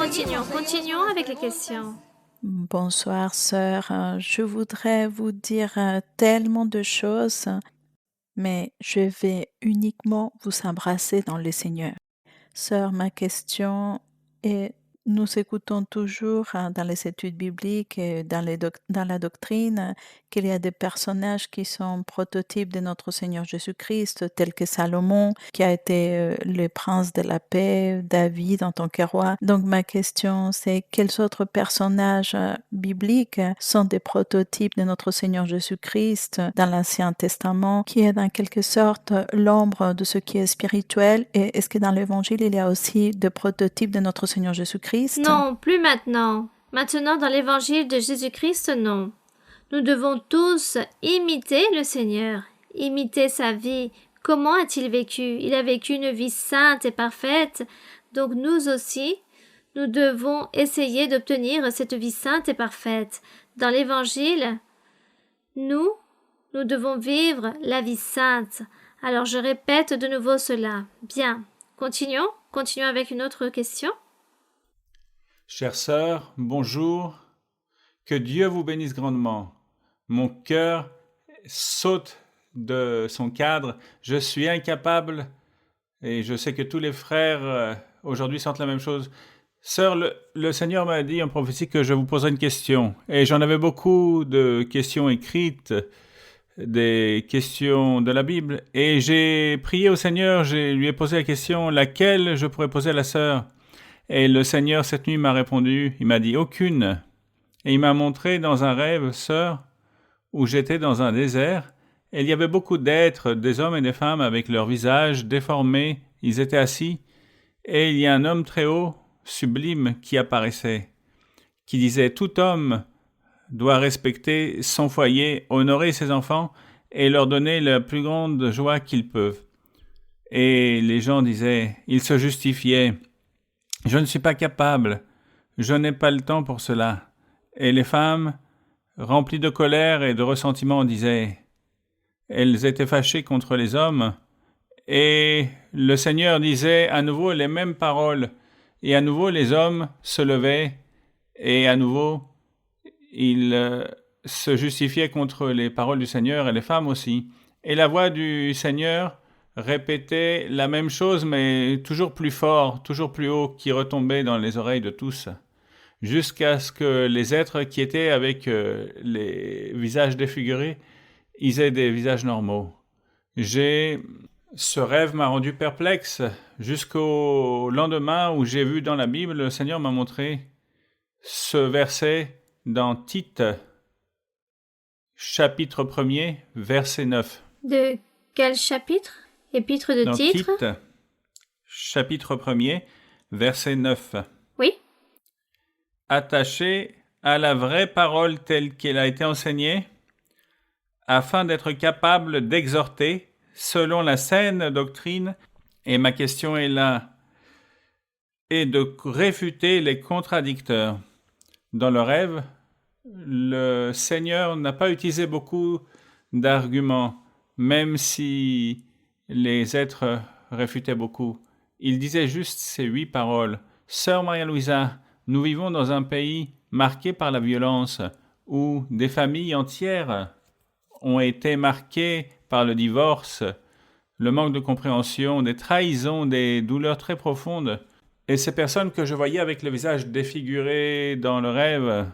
Continuons avec les questions. Bonsoir, sœur. Je voudrais vous dire tellement de choses, mais je vais uniquement vous embrasser dans le Seigneur. Sœur, ma question est, nous écoutons toujours dans les études bibliques et dans la doctrine qu'il y a des personnages qui sont prototypes de notre Seigneur Jésus-Christ, tels que Salomon, qui a été le prince de la paix, David en tant que roi. Donc ma question, c'est quels autres personnages bibliques sont des prototypes de notre Seigneur Jésus-Christ dans l'Ancien Testament, qui est en quelque sorte l'ombre de ce qui est spirituel, et est-ce que dans l'Évangile, il y a aussi des prototypes de notre Seigneur Jésus-Christ? Non, plus maintenant. Maintenant, dans l'évangile de Jésus-Christ, non. Nous devons tous imiter le Seigneur, imiter sa vie. Comment a-t-il vécu? Il a vécu une vie sainte et parfaite. Donc nous aussi, nous devons essayer d'obtenir cette vie sainte et parfaite. Dans l'évangile, nous devons vivre la vie sainte. Alors je répète de nouveau cela. Bien, continuons avec une autre question. Chère sœur, bonjour. Que Dieu vous bénisse grandement. Mon cœur saute de son cadre. Je suis incapable, et je sais que tous les frères aujourd'hui sentent la même chose. Sœur, le Seigneur m'a dit en prophétie que je vous poserais une question. Et j'en avais beaucoup de questions écrites, des questions de la Bible. Et j'ai prié au Seigneur, je lui ai posé la question, laquelle je pourrais poser à la sœur. Et le Seigneur, cette nuit, m'a répondu, il m'a dit « aucune ». Et il m'a montré dans un rêve, sœur, où j'étais dans un désert, et il y avait beaucoup d'êtres, des hommes et des femmes, avec leurs visages déformés, ils étaient assis, et il y a un homme très haut, sublime, qui apparaissait, qui disait « tout homme doit respecter son foyer, honorer ses enfants, et leur donner la plus grande joie qu'ils peuvent ». Et les gens disaient, ils se justifiaient, je ne suis pas capable, je n'ai pas le temps pour cela. Et les femmes, remplies de colère et de ressentiment, disaient, elles étaient fâchées contre les hommes, et le Seigneur disait à nouveau les mêmes paroles, et à nouveau les hommes se levaient, et à nouveau ils se justifiaient contre les paroles du Seigneur, et les femmes aussi. Et la voix du Seigneur répétait la même chose, mais toujours plus fort, toujours plus haut, qui retombait dans les oreilles de tous, jusqu'à ce que les êtres qui étaient avec les visages défigurés, ils aient des visages normaux. Ce rêve m'a rendu perplexe, jusqu'au lendemain où j'ai vu dans la Bible, le Seigneur m'a montré ce verset dans Tite, chapitre 1er, verset 9. De quel chapitre? Épître de Tite, chapitre 1er, verset 9. Oui. Attaché à la vraie parole telle qu'elle a été enseignée, afin d'être capable d'exhorter selon la saine doctrine, et ma question est là, et de réfuter les contradicteurs. Dans le rêve, le Seigneur n'a pas utilisé beaucoup d'arguments, même si les êtres réfutaient beaucoup. Il disait juste ces 8 paroles. « Sœur Maria-Louisa, nous vivons dans un pays marqué par la violence, où des familles entières ont été marquées par le divorce, le manque de compréhension, des trahisons, des douleurs très profondes. Et ces personnes que je voyais avec le visage défiguré dans le rêve,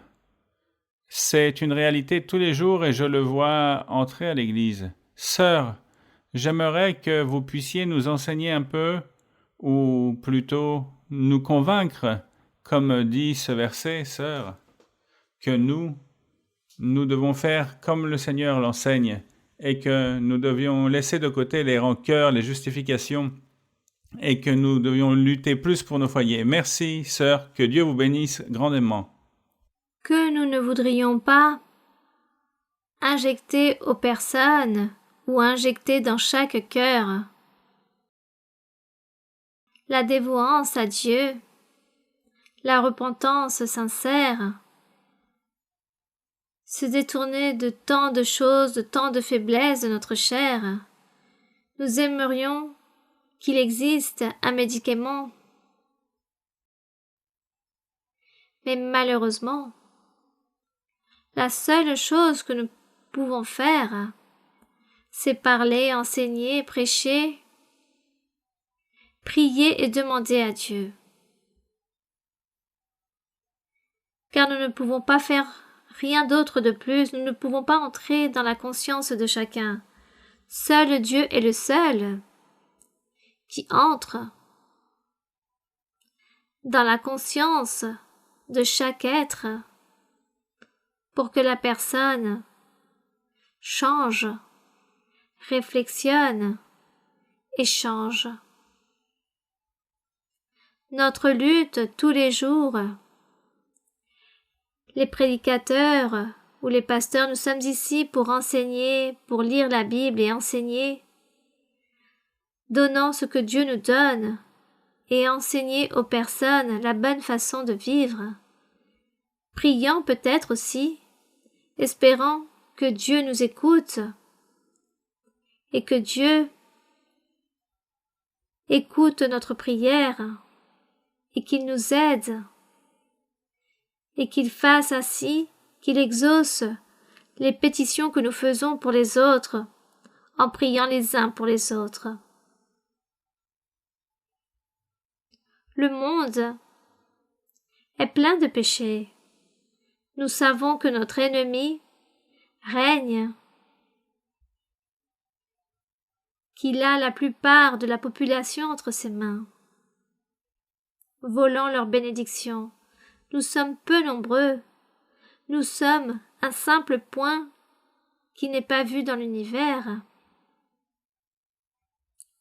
c'est une réalité tous les jours et je le vois entrer à l'église. Sœur, j'aimerais que vous puissiez nous enseigner un peu, ou plutôt nous convaincre, comme dit ce verset, sœur, que nous devons faire comme le Seigneur l'enseigne et que nous devions laisser de côté les rancœurs, les justifications et que nous devions lutter plus pour nos foyers. Merci, sœur, que Dieu vous bénisse grandement. Que nous ne voudrions pas injecter aux personnes ou injecter dans chaque cœur la dévouance à Dieu, la repentance sincère, se détourner de tant de choses, de tant de faiblesses de notre chair. Nous aimerions qu'il existe un médicament Mais malheureusement, la seule chose que nous pouvons faire, c'est parler, enseigner, prêcher, prier et demander à Dieu. Car nous ne pouvons pas faire rien d'autre de plus, nous ne pouvons pas entrer dans la conscience de chacun. Seul Dieu est le seul qui entre dans la conscience de chaque être pour que la personne change, réflexionne et change. Notre lutte tous les jours, les prédicateurs ou les pasteurs, nous sommes ici pour enseigner, pour lire la Bible et enseigner, donnant ce que Dieu nous donne et enseigner aux personnes la bonne façon de vivre, priant peut-être aussi, espérant que Dieu nous écoute et que Dieu écoute notre prière et qu'il nous aide et qu'il fasse ainsi qu'il exauce les pétitions que nous faisons pour les autres en priant les uns pour les autres. Le monde est plein de péchés. Nous savons que notre ennemi règne, qu'il a la plupart de la population entre ses mains, volant leurs bénédictions. Nous sommes peu nombreux. Nous sommes un simple point qui n'est pas vu dans l'univers.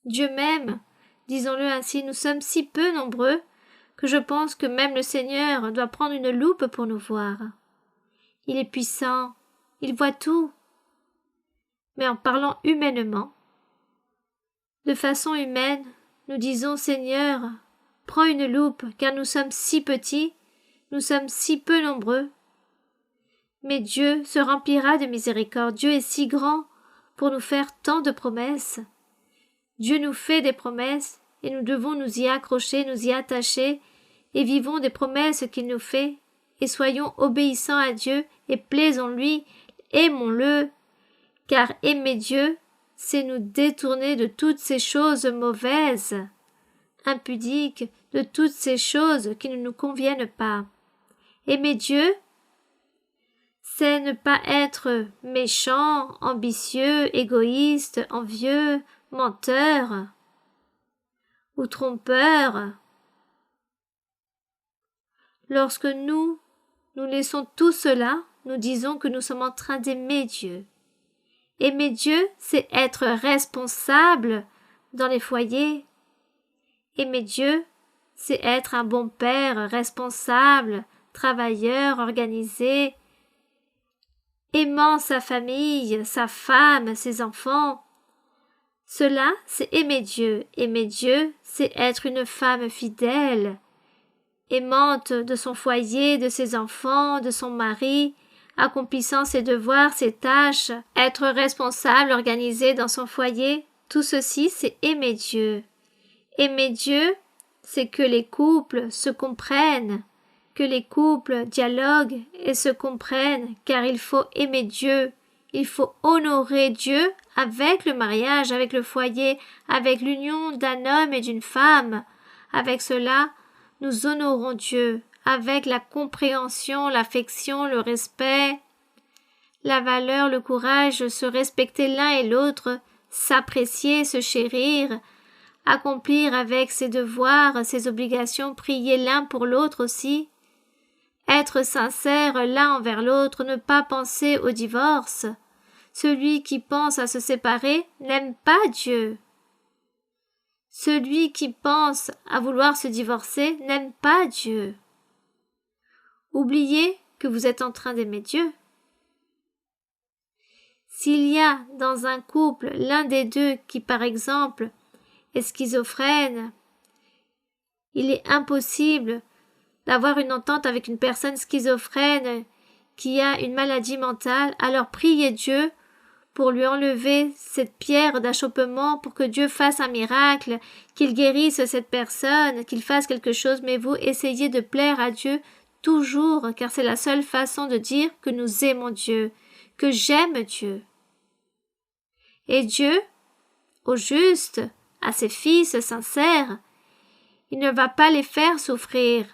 Dieu même, disons-le ainsi, nous sommes si peu nombreux que je pense que même le Seigneur doit prendre une loupe pour nous voir. Il est puissant, il voit tout. Mais en parlant humainement, de façon humaine, nous disons Seigneur, prends une loupe, car nous sommes si petits, nous sommes si peu nombreux. Mais Dieu se remplira de miséricorde. Dieu est si grand pour nous faire tant de promesses. Dieu nous fait des promesses et nous devons nous y accrocher, nous y attacher et vivons des promesses qu'il nous fait et soyons obéissants à Dieu et plaisons-lui, aimons-le, car aimer Dieu, c'est nous détourner de toutes ces choses mauvaises, impudiques, de toutes ces choses qui ne nous conviennent pas. Aimer Dieu, c'est ne pas être méchant, ambitieux, égoïste, envieux, menteur ou trompeur. Lorsque nous laissons tout cela, nous disons que nous sommes en train d'aimer Dieu. Aimer Dieu, c'est être responsable dans les foyers. Aimer Dieu, c'est être un bon père, responsable, travailleur, organisé, aimant sa famille, sa femme, ses enfants. Cela, c'est aimer Dieu. Aimer Dieu, c'est être une femme fidèle, aimante de son foyer, de ses enfants, de son mari, accomplissant ses devoirs, ses tâches, être responsable, organisé dans son foyer. Tout ceci, c'est aimer Dieu. Aimer Dieu, c'est que les couples se comprennent, que les couples dialoguent et se comprennent, car il faut aimer Dieu, il faut honorer Dieu avec le mariage, avec le foyer, avec l'union d'un homme et d'une femme. Avec cela, nous honorons Dieu, avec la compréhension, l'affection, le respect, la valeur, le courage, se respecter l'un et l'autre, s'apprécier, se chérir, accomplir avec ses devoirs, ses obligations, prier l'un pour l'autre aussi, être sincère l'un envers l'autre, ne pas penser au divorce. Celui qui pense à se séparer n'aime pas Dieu. Celui qui pense à vouloir se divorcer n'aime pas Dieu. Oubliez que vous êtes en train d'aimer Dieu. S'il y a dans un couple l'un des deux qui, par exemple, est schizophrène, il est impossible d'avoir une entente avec une personne schizophrène qui a une maladie mentale, alors priez Dieu pour lui enlever cette pierre d'achoppement, pour que Dieu fasse un miracle, qu'il guérisse cette personne, qu'il fasse quelque chose, mais vous essayez de plaire à Dieu toujours, car c'est la seule façon de dire que nous aimons Dieu, que j'aime Dieu. Et Dieu, au juste, à ses fils sincères, il ne va pas les faire souffrir.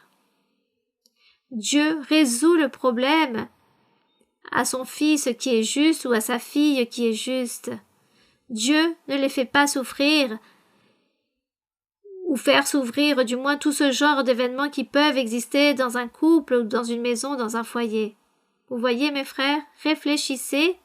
Dieu résout le problème à son fils qui est juste ou à sa fille qui est juste. Dieu ne les fait pas souffrir ou faire souffrir du moins tout ce genre d'événements qui peuvent exister dans un couple ou dans une maison, dans un foyer. Vous voyez mes frères, réfléchissez.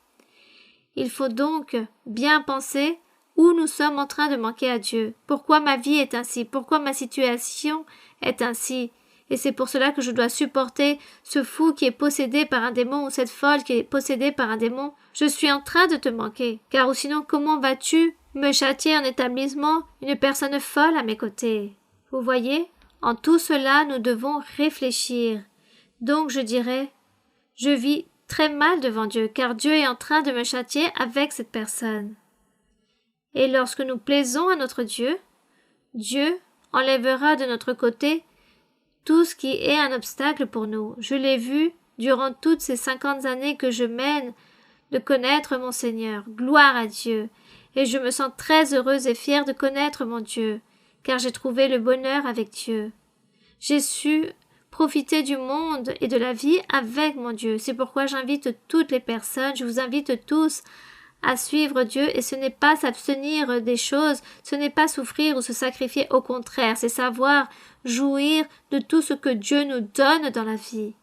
Il faut donc bien penser où nous sommes en train de manquer à Dieu. Pourquoi ma vie est ainsi? Pourquoi ma situation est ainsi? Et c'est pour cela que je dois supporter ce fou qui est possédé par un démon ou cette folle qui est possédée par un démon. Je suis en train de te manquer, car ou sinon comment vas-tu me châtier en établissement une personne folle à mes côtés? Vous voyez, en tout cela nous devons réfléchir. Donc je dirais, je vis très mal devant Dieu, car Dieu est en train de me châtier avec cette personne. Et lorsque nous plaisons à notre Dieu, Dieu enlèvera de notre côté tout ce qui est un obstacle pour nous. Je l'ai vu durant toutes ces 50 années que je mène de connaître mon Seigneur. Gloire à Dieu. Et je me sens très heureuse et fière de connaître mon Dieu, car j'ai trouvé le bonheur avec Dieu. J'ai su profiter du monde et de la vie avec mon Dieu. C'est pourquoi j'invite toutes les personnes, je vous invite tous à suivre Dieu, et ce n'est pas s'abstenir des choses, ce n'est pas souffrir ou se sacrifier, au contraire, c'est savoir jouir de tout ce que Dieu nous donne dans la vie.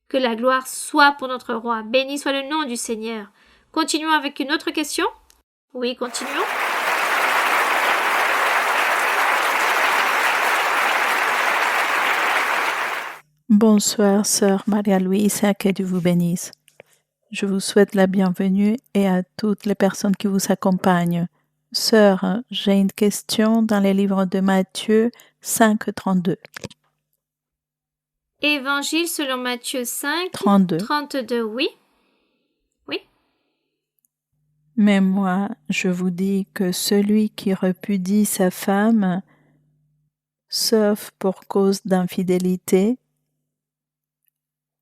Que la gloire soit pour notre roi, béni soit le nom du Seigneur. Continuons avec une autre question? Oui, continuons. Bonsoir, sœur Maria-Louisa, que Dieu vous bénisse. Je vous souhaite la bienvenue et à toutes les personnes qui vous accompagnent. Sœur, j'ai une question dans les livres de Matthieu 5, 32. Évangile selon Matthieu 5, 32. Oui. Oui. Mais moi, je vous dis que celui qui repudie sa femme, sauf pour cause d'infidélité,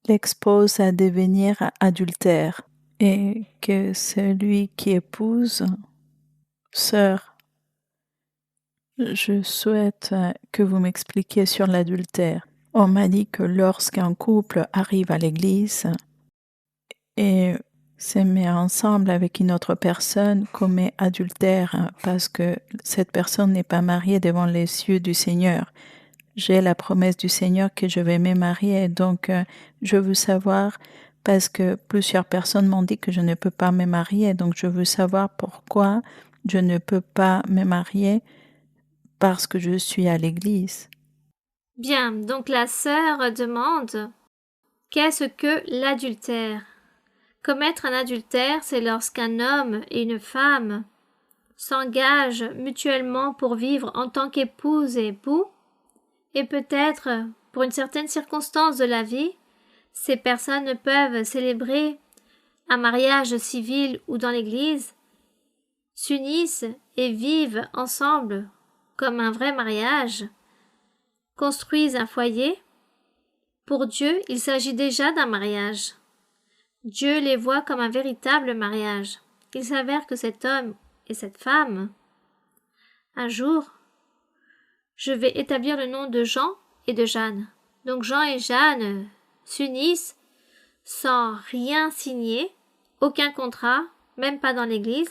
l'expose à devenir adultère, et que celui qui épouse, sœur, je souhaite que vous m'expliquiez sur l'adultère. On m'a dit que lorsqu'un couple arrive à l'église et se met ensemble avec une autre personne, commet adultère parce que cette personne n'est pas mariée devant les yeux du Seigneur. J'ai la promesse du Seigneur que je vais me marier, donc je veux savoir, parce que plusieurs personnes m'ont dit que je ne peux pas me marier, donc je veux savoir pourquoi je ne peux pas me marier parce que je suis à l'église. Bien, donc la sœur demande « Qu'est-ce que l'adultère ?» Commettre un adultère, c'est lorsqu'un homme et une femme s'engagent mutuellement pour vivre en tant qu'épouse et époux, et peut-être, pour une certaine circonstance de la vie, ces personnes peuvent célébrer un mariage civil ou dans l'Église, s'unissent et vivent ensemble comme un vrai mariage, construisent un foyer. Pour Dieu, il s'agit déjà d'un mariage. Dieu les voit comme un véritable mariage. Il s'avère que cet homme et cette femme, un jour, je vais établir le nom de Jean et de Jeanne. Donc Jean et Jeanne s'unissent sans rien signer, aucun contrat, même pas dans l'église,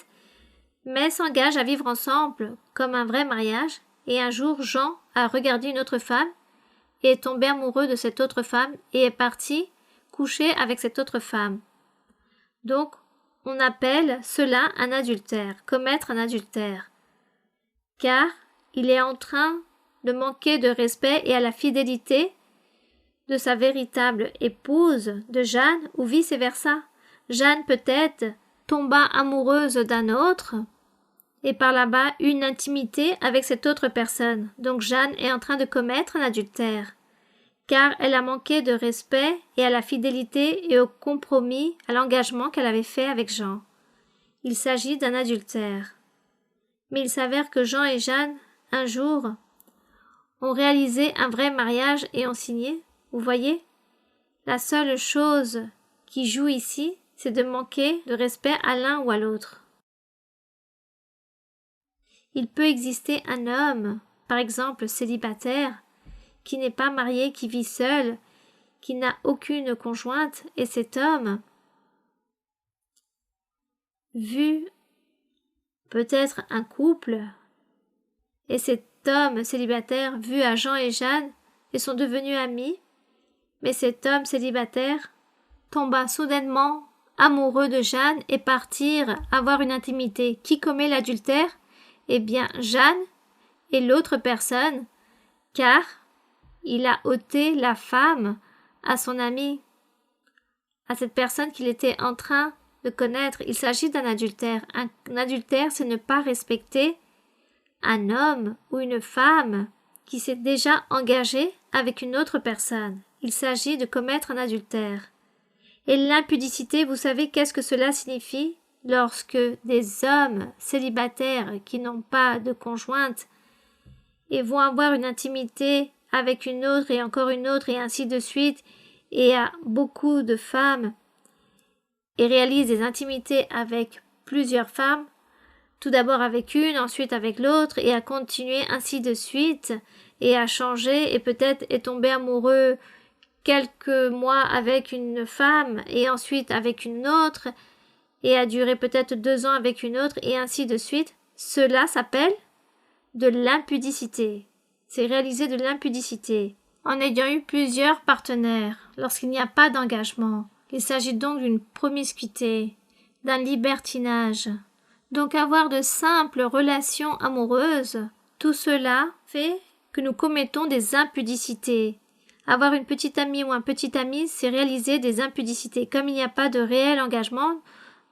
mais s'engagent à vivre ensemble comme un vrai mariage. Et un jour, Jean a regardé une autre femme et est tombé amoureux de cette autre femme et est parti coucher avec cette autre femme. Donc, on appelle cela un adultère, commettre un adultère, car il est en train de manquer de respect et à la fidélité de sa véritable épouse, de Jeanne, ou vice-versa. Jeanne peut-être tomba amoureuse d'un autre et par là-bas une intimité avec cette autre personne. Donc Jeanne est en train de commettre un adultère, car elle a manqué de respect et à la fidélité et au compromis, à l'engagement qu'elle avait fait avec Jean. Il s'agit d'un adultère. Mais il s'avère que Jean et Jeanne, un jour, ont réalisé un vrai mariage et ont signé. Vous voyez? La seule chose qui joue ici, c'est de manquer de respect à l'un ou à l'autre. Il peut exister un homme, par exemple célibataire, qui n'est pas marié, qui vit seul, qui n'a aucune conjointe, et cet homme, vu peut-être un couple, et cet homme célibataire vu à Jean et Jeanne, ils sont devenus amis, mais cet homme célibataire tomba soudainement amoureux de Jeanne et partirent avoir une intimité. Qui commet l'adultère? Eh bien Jeanne et l'autre personne, car il a ôté la femme à son ami, à cette personne qu'il était en train de connaître. Il s'agit d'un adultère. Un adultère, c'est ne pas respecter un homme ou une femme qui s'est déjà engagé avec une autre personne. Il s'agit de commettre un adultère. Et l'impudicité, vous savez qu'est-ce que cela signifie? Lorsque des hommes célibataires qui n'ont pas de conjointe et vont avoir une intimité avec une autre et encore une autre et ainsi de suite, et à beaucoup de femmes, et réalisent des intimités avec plusieurs femmes, tout d'abord avec une, ensuite avec l'autre, et à continuer ainsi de suite, et à changer, et peut-être est tombé amoureux quelques mois avec une femme, et ensuite avec une autre, et a duré peut-être 2 ans avec une autre, et ainsi de suite, cela s'appelle de l'impudicité. C'est réaliser de l'impudicité. En ayant eu plusieurs partenaires, lorsqu'il n'y a pas d'engagement, il s'agit donc d'une promiscuité, d'un libertinage. Donc avoir de simples relations amoureuses, tout cela fait que nous commettons des impudicités. Avoir une petite amie ou un petit ami, c'est réaliser des impudicités. Comme il n'y a pas de réel engagement,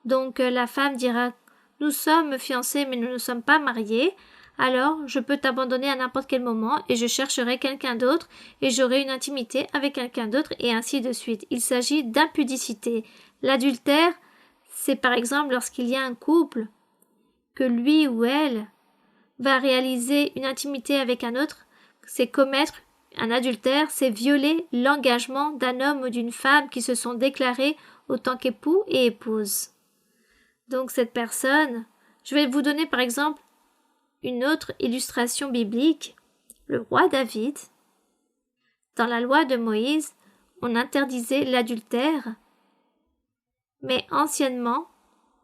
donc la femme dira « Nous sommes fiancés mais nous ne sommes pas mariés, alors je peux t'abandonner à n'importe quel moment et je chercherai quelqu'un d'autre et j'aurai une intimité avec quelqu'un d'autre et ainsi de suite. » Il s'agit d'impudicité. L'adultère, c'est par exemple lorsqu'il y a un couple que lui ou elle va réaliser une intimité avec un autre, c'est commettre un adultère, c'est violer l'engagement d'un homme ou d'une femme qui se sont déclarés autant qu'époux et épouses. Donc cette personne, je vais vous donner par exemple une autre illustration biblique, le roi David. Dans la loi de Moïse, on interdisait l'adultère, mais anciennement,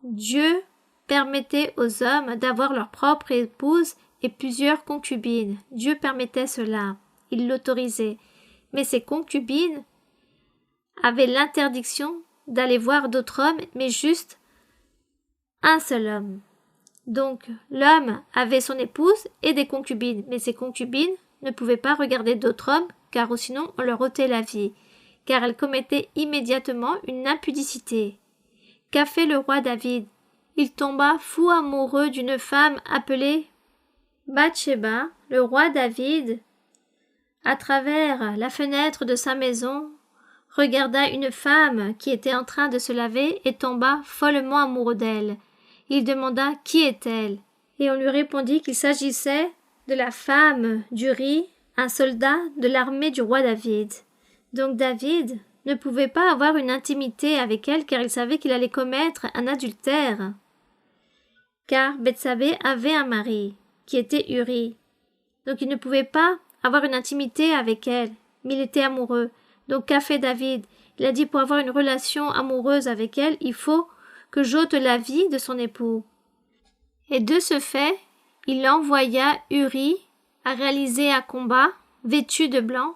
Dieu permettait aux hommes d'avoir leur propre épouse et plusieurs concubines. Dieu permettait cela, il l'autorisait. Mais ces concubines avaient l'interdiction d'aller voir d'autres hommes, mais juste un seul homme. Donc l'homme avait son épouse et des concubines, mais ces concubines ne pouvaient pas regarder d'autres hommes, car sinon on leur ôtait la vie, car elles commettaient immédiatement une impudicité. Qu'a fait le roi David? Il tomba fou amoureux d'une femme appelée Bathsheba. Le roi David, à travers la fenêtre de sa maison, regarda une femme qui était en train de se laver et tomba follement amoureux d'elle. Il demanda qui est-elle, et on lui répondit qu'il s'agissait de la femme d'Uri, un soldat de l'armée du roi David. Donc David ne pouvait pas avoir une intimité avec elle car il savait qu'il allait commettre un adultère. Car Bethsabée avait un mari, qui était Uri. Donc il ne pouvait pas avoir une intimité avec elle, mais il était amoureux. Donc qu'a fait David? Il a dit pour avoir une relation amoureuse avec elle, il faut que j'ôte la vie de son époux. Et de ce fait, il envoya Uri à réaliser un combat, vêtu de blanc,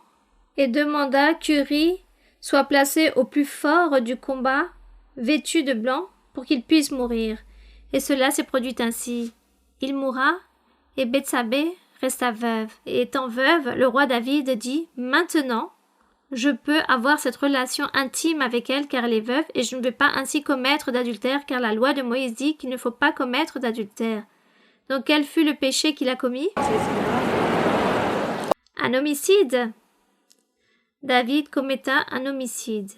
et demanda qu'Uri soit placé au plus fort du combat, vêtu de blanc, pour qu'il puisse mourir. Et cela s'est produit ainsi. Il mourra, et Bethsabée resta veuve. Et étant veuve, le roi David dit « Maintenant, je peux avoir cette relation intime avec elle car elle est veuve et je ne vais pas ainsi commettre d'adultère car la loi de Moïse dit qu'il ne faut pas commettre d'adultère. » Donc quel fut le péché qu'il a commis? Un homicide. David commetta un homicide.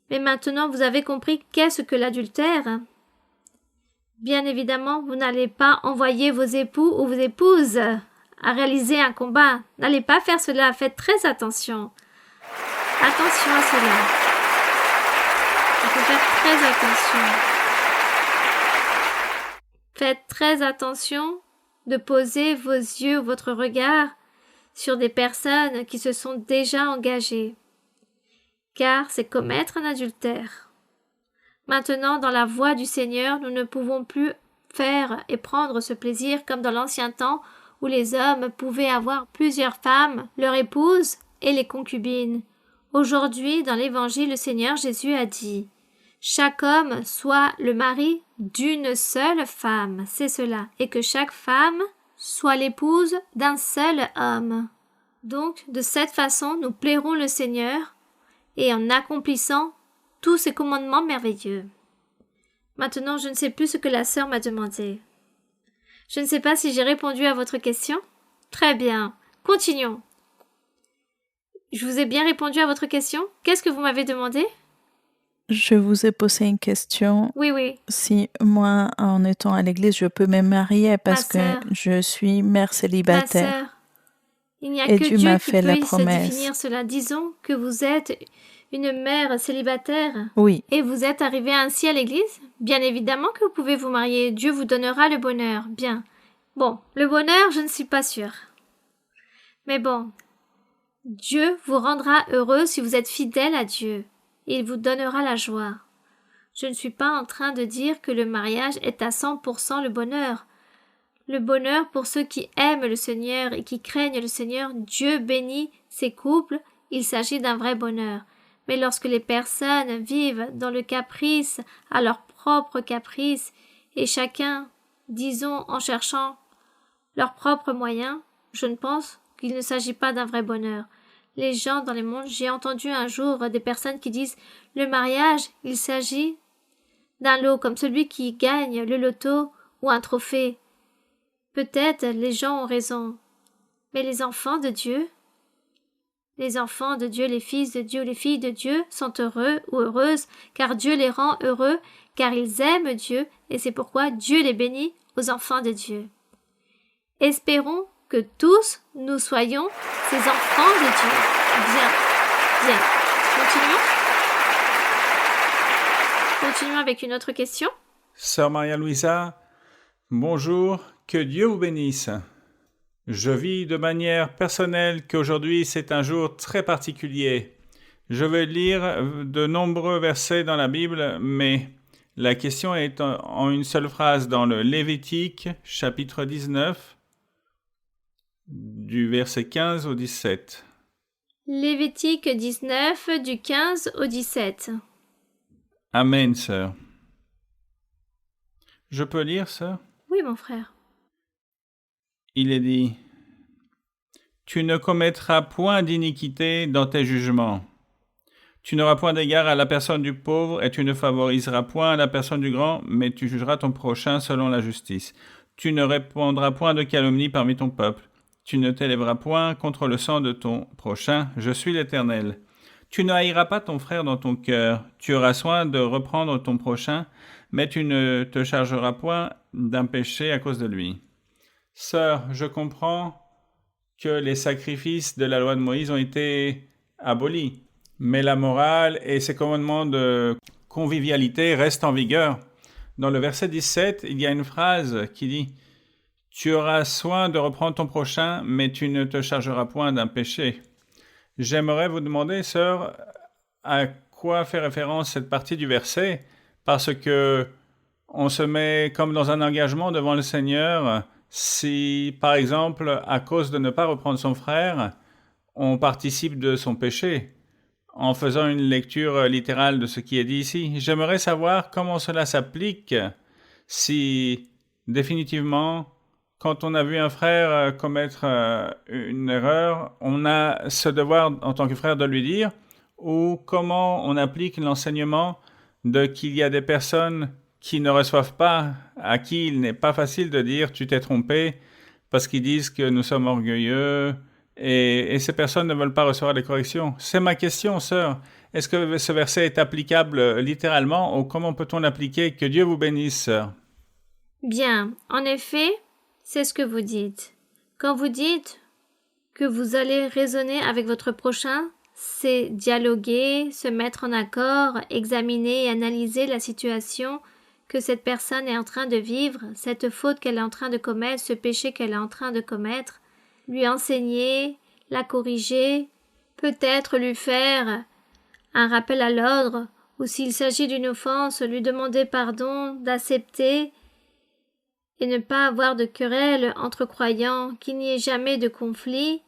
Mais maintenant vous avez compris qu'est-ce que l'adultère? Bien évidemment, vous n'allez pas envoyer vos époux ou vos épouses à réaliser un combat. N'allez pas faire cela, faites très attention. À attention à cela. Il faut faire très attention. Faites très attention de poser vos yeux ou votre regard sur des personnes qui se sont déjà engagées, car c'est commettre un adultère. Maintenant, dans la voie du Seigneur, nous ne pouvons plus faire et prendre ce plaisir comme dans l'ancien temps où les hommes pouvaient avoir plusieurs femmes, leur épouse et les concubines. Aujourd'hui, dans l'Évangile, le Seigneur Jésus a dit « Chaque homme soit le mari d'une seule femme, c'est cela, et que chaque femme soit l'épouse d'un seul homme. » Donc, de cette façon, nous plairons le Seigneur et en accomplissant tous ces commandements merveilleux. Maintenant, je ne sais plus ce que la sœur m'a demandé. Je ne sais pas si j'ai répondu à votre question. Très bien. Continuons. Je vous ai bien répondu à votre question. Qu'est-ce que vous m'avez demandé? Je vous ai posé une question. Oui. Si moi, en étant à l'église, je peux me marier parce que je suis mère célibataire. Ma sœur, il n'y a et que Dieu Dieu m'a qui fait la puisse promesse. définir cela. Disons que vous êtes une mère célibataire. Oui. Et vous êtes arrivée ainsi à l'église. Bien évidemment que vous pouvez vous marier. Dieu vous donnera le bonheur. Bien. Bon, le bonheur, je ne suis pas sûre. Mais bon, Dieu vous rendra heureux si vous êtes fidèle à Dieu. Il vous donnera la joie. Je ne suis pas en train de dire que le mariage est à 100% le bonheur. Le bonheur pour ceux qui aiment le Seigneur et qui craignent le Seigneur, Dieu bénit ces couples, il s'agit d'un vrai bonheur. Mais lorsque les personnes vivent dans le caprice, à leur propre caprice, et chacun, disons, en cherchant leurs propres moyens, je ne pense qu'il ne s'agit pas d'un vrai bonheur. Les gens dans le monde, j'ai entendu un jour des personnes qui disent « Le mariage, il s'agit d'un lot comme celui qui gagne le loto ou un trophée. » Peut-être les gens ont raison, mais les enfants de Dieu, les fils de Dieu, les filles de Dieu sont heureux ou heureuses, car Dieu les rend heureux, car ils aiment Dieu, et c'est pourquoi Dieu les bénit aux enfants de Dieu. Espérons que tous nous soyons ces enfants de Dieu. Bien. Continuons avec une autre question. Sœur Maria-Louisa, bonjour, que Dieu vous bénisse. Je vis de manière personnelle qu'aujourd'hui c'est un jour très particulier. Je vais lire de nombreux versets dans la Bible, mais la question est en une seule phrase dans le Lévitique, chapitre 19, du verset 15 au 17. Lévitique 19, du 15 au 17. Amen, sœur. Je peux lire, sœur? Oui, mon frère. Il est dit, « Tu ne commettras point d'iniquité dans tes jugements. Tu n'auras point d'égard à la personne du pauvre et tu ne favoriseras point la personne du grand, mais tu jugeras ton prochain selon la justice. Tu ne répandras point de calomnie parmi ton peuple. Tu ne t'élèveras point contre le sang de ton prochain. Je suis l'Éternel. Tu ne haïras pas ton frère dans ton cœur. Tu auras soin de reprendre ton prochain, mais tu ne te chargeras point d'un péché à cause de lui. » Sœur, je comprends que les sacrifices de la loi de Moïse ont été abolis, mais la morale et ses commandements de convivialité restent en vigueur. Dans le verset 17, il y a une phrase qui dit « Tu auras soin de reprendre ton prochain, mais tu ne te chargeras point d'un péché. » J'aimerais vous demander, sœur, à quoi fait référence cette partie du verset, parce que on se met comme dans un engagement devant le Seigneur. Si, par exemple, à cause de ne pas reprendre son frère, on participe de son péché, en faisant une lecture littérale de ce qui est dit ici. J'aimerais savoir comment cela s'applique, si définitivement, quand on a vu un frère commettre une erreur, on a ce devoir en tant que frère de lui dire, ou comment on applique l'enseignement de qu'il y a des personnes qui ne reçoivent pas, à qui il n'est pas facile de dire « tu t'es trompé » parce qu'ils disent que nous sommes orgueilleux et ces personnes ne veulent pas recevoir les corrections. C'est ma question, sœur. Est-ce que ce verset est applicable littéralement ou comment peut-on l'appliquer? Que Dieu vous bénisse, sœur. Bien, en effet, c'est ce que vous dites. Quand vous dites que vous allez raisonner avec votre prochain, c'est dialoguer, se mettre en accord, examiner et analyser la situation que cette personne est en train de vivre, cette faute qu'elle est en train de commettre, ce péché qu'elle est en train de commettre, lui enseigner, la corriger, peut-être lui faire un rappel à l'ordre, ou s'il s'agit d'une offense, lui demander pardon, d'accepter et ne pas avoir de querelle entre croyants, qu'il n'y ait jamais de conflit,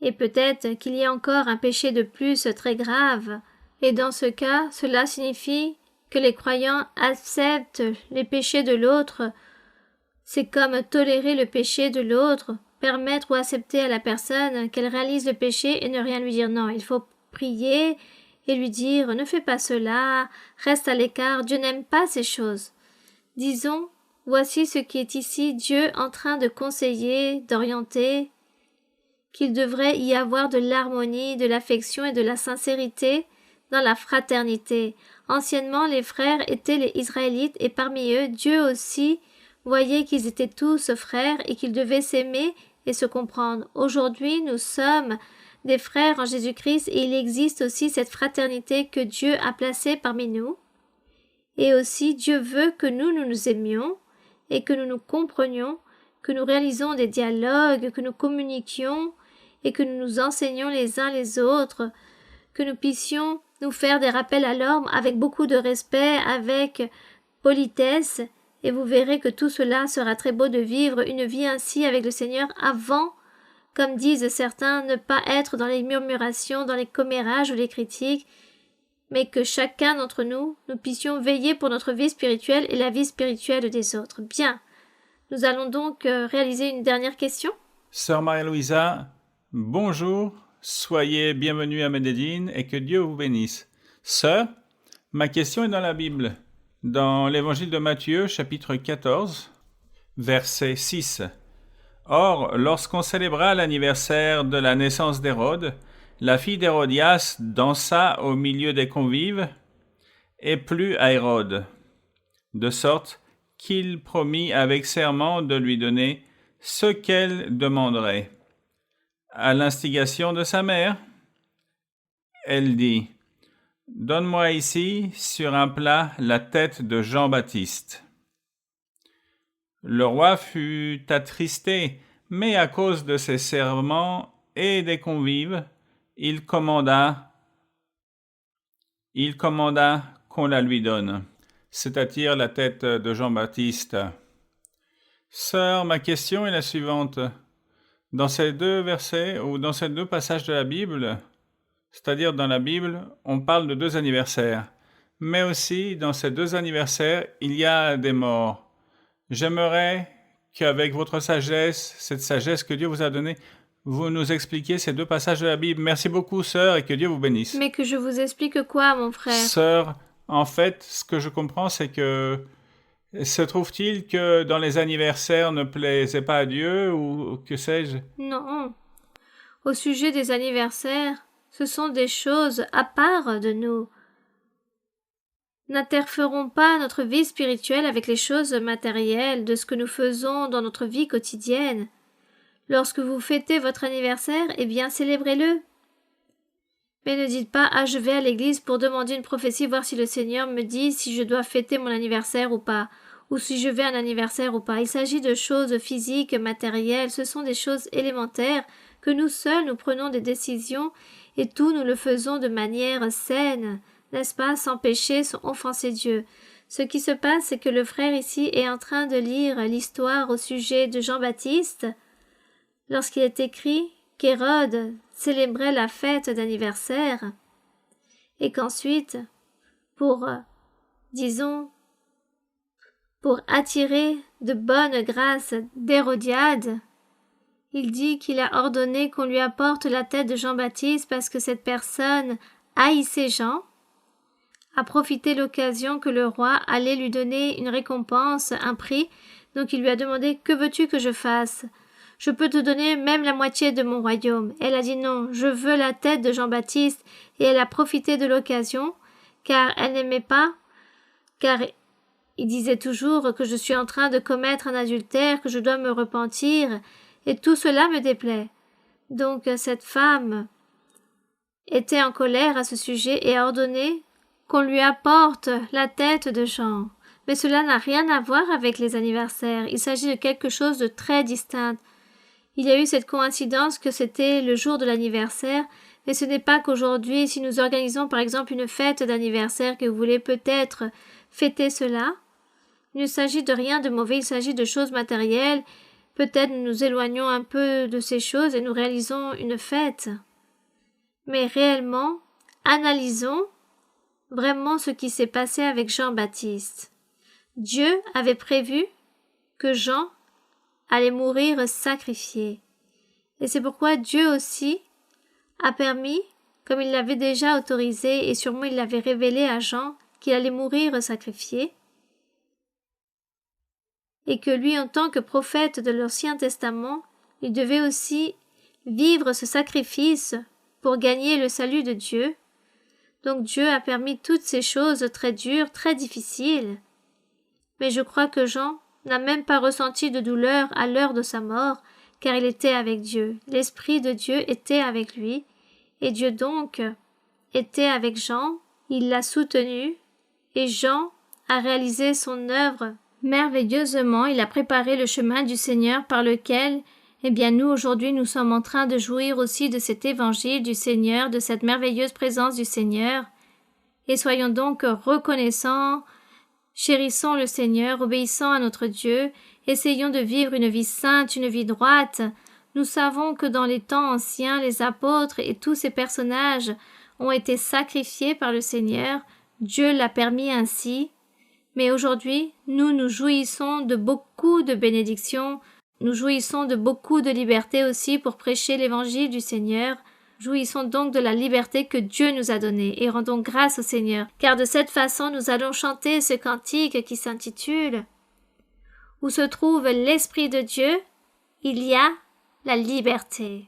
et peut-être qu'il y ait encore un péché de plus très grave, et dans ce cas, cela signifie que les croyants acceptent les péchés de l'autre. C'est comme tolérer le péché de l'autre, permettre ou accepter à la personne qu'elle réalise le péché et ne rien lui dire non. Il faut prier et lui dire « Ne fais pas cela, reste à l'écart, Dieu n'aime pas ces choses. » Disons, voici ce qui est ici Dieu en train de conseiller, d'orienter, qu'il devrait y avoir de l'harmonie, de l'affection et de la sincérité dans la fraternité. Anciennement, les frères étaient les Israélites et parmi eux, Dieu aussi voyait qu'ils étaient tous frères et qu'ils devaient s'aimer et se comprendre. Aujourd'hui, nous sommes des frères en Jésus-Christ et il existe aussi cette fraternité que Dieu a placée parmi nous. Et aussi, Dieu veut que nous nous aimions et que nous nous comprenions, que nous réalisons des dialogues, que nous communiquions et que nous nous enseignions les uns les autres, que nous puissions nous faire des rappels à l'ordre avec beaucoup de respect, avec politesse, et vous verrez que tout cela sera très beau de vivre une vie ainsi avec le Seigneur avant, comme disent certains, ne pas être dans les murmurations, dans les commérages ou les critiques, mais que chacun d'entre nous, nous puissions veiller pour notre vie spirituelle et la vie spirituelle des autres. Bien, nous allons donc réaliser une dernière question. Sœur Maria-Louisa, bonjour, soyez bienvenue à Medellín et que Dieu vous bénisse. Sœur, ma question est dans la Bible, dans l'évangile de Matthieu, chapitre 14, verset 6. Or, lorsqu'on célébra l'anniversaire de la naissance d'Hérode, la fille d'Hérodias dansa au milieu des convives et plut à Hérode, de sorte qu'il promit avec serment de lui donner ce qu'elle demanderait. À l'instigation de sa mère, elle dit « Donne-moi ici, sur un plat, la tête de Jean-Baptiste. » Le roi fut attristé, mais à cause de ses serments et des convives, il commanda qu'on la lui donne, c'est-à-dire la tête de Jean-Baptiste. Sœur, ma question est la suivante. Dans ces deux versets ou dans ces deux passages de la Bible, c'est-à-dire dans la Bible, on parle de deux anniversaires, mais aussi dans ces deux anniversaires, il y a des morts. J'aimerais qu'avec votre sagesse, cette sagesse que Dieu vous a donnée, vous nous expliquiez ces deux passages de la Bible. Merci beaucoup, sœur, et que Dieu vous bénisse. Mais que je vous explique quoi, mon frère? Sœur, en fait, ce que je comprends, c'est que se trouve-t-il que dans les anniversaires ne plaisaient pas à Dieu, ou que sais-je? Non. Au sujet des anniversaires, ce sont des choses à part de nous. N'interférons pas notre vie spirituelle avec les choses matérielles de ce que nous faisons dans notre vie quotidienne. Lorsque vous fêtez votre anniversaire, eh bien, célébrez-le. Mais ne dites pas « Ah, je vais à l'église pour demander une prophétie, voir si le Seigneur me dit si je dois fêter mon anniversaire ou pas, ou si je vais à un anniversaire ou pas. » Il s'agit de choses physiques, matérielles, ce sont des choses élémentaires que nous seuls nous prenons des décisions et tout nous le faisons de manière saine, n'est-ce pas, sans péché, sans offenser Dieu. Ce qui se passe, c'est que le frère ici est en train de lire l'histoire au sujet de Jean-Baptiste, lorsqu'il est écrit qu'Hérode célébrait la fête d'anniversaire, et qu'ensuite, pour attirer de bonnes grâces d'Hérodiade, il dit qu'il a ordonné qu'on lui apporte la tête de Jean-Baptiste parce que cette personne haïssait Jean, a profité l'occasion que le roi allait lui donner une récompense, un prix, donc il lui a demandé « Que veux-tu que je fasse ? Je peux te donner même la moitié de mon royaume. » Elle a dit « Non, je veux la tête de Jean-Baptiste. » Et elle a profité de l'occasion, car elle n'aimait pas, car il disait toujours que je suis en train de commettre un adultère, que je dois me repentir, et tout cela me déplaît. Donc cette femme était en colère à ce sujet et a ordonné qu'on lui apporte la tête de Jean. Mais cela n'a rien à voir avec les anniversaires. Il s'agit de quelque chose de très distinct. Il y a eu cette coïncidence que c'était le jour de l'anniversaire, mais ce n'est pas qu'aujourd'hui, si nous organisons par exemple une fête d'anniversaire, que vous voulez peut-être fêter cela, il ne s'agit de rien de mauvais, il s'agit de choses matérielles. Peut-être nous nous éloignons un peu de ces choses et nous réalisons une fête. Mais réellement, analysons vraiment ce qui s'est passé avec Jean-Baptiste. Dieu avait prévu que Jean allait mourir sacrifié. Et c'est pourquoi Dieu aussi a permis, comme il l'avait déjà autorisé et sûrement il l'avait révélé à Jean, qu'il allait mourir sacrifié, et que lui, en tant que prophète de l'Ancien Testament, il devait aussi vivre ce sacrifice pour gagner le salut de Dieu. Donc Dieu a permis toutes ces choses très dures, très difficiles. Mais je crois que Jean n'a même pas ressenti de douleur à l'heure de sa mort, car il était avec Dieu. L'Esprit de Dieu était avec lui, et Dieu donc était avec Jean, il l'a soutenu, et Jean a réalisé son œuvre merveilleusement. Il a préparé le chemin du Seigneur par lequel, nous aujourd'hui, nous sommes en train de jouir aussi de cet évangile du Seigneur, de cette merveilleuse présence du Seigneur. Et soyons donc reconnaissants, chérissons le Seigneur, obéissons à notre Dieu, essayons de vivre une vie sainte, une vie droite. Nous savons que dans les temps anciens, les apôtres et tous ces personnages ont été sacrifiés par le Seigneur. Dieu l'a permis ainsi. Mais aujourd'hui, nous jouissons de beaucoup de bénédictions, nous jouissons de beaucoup de liberté aussi pour prêcher l'évangile du Seigneur. Jouissons donc de la liberté que Dieu nous a donnée et rendons grâce au Seigneur, car de cette façon nous allons chanter ce cantique qui s'intitule « Où se trouve l'Esprit de Dieu, il y a la liberté ».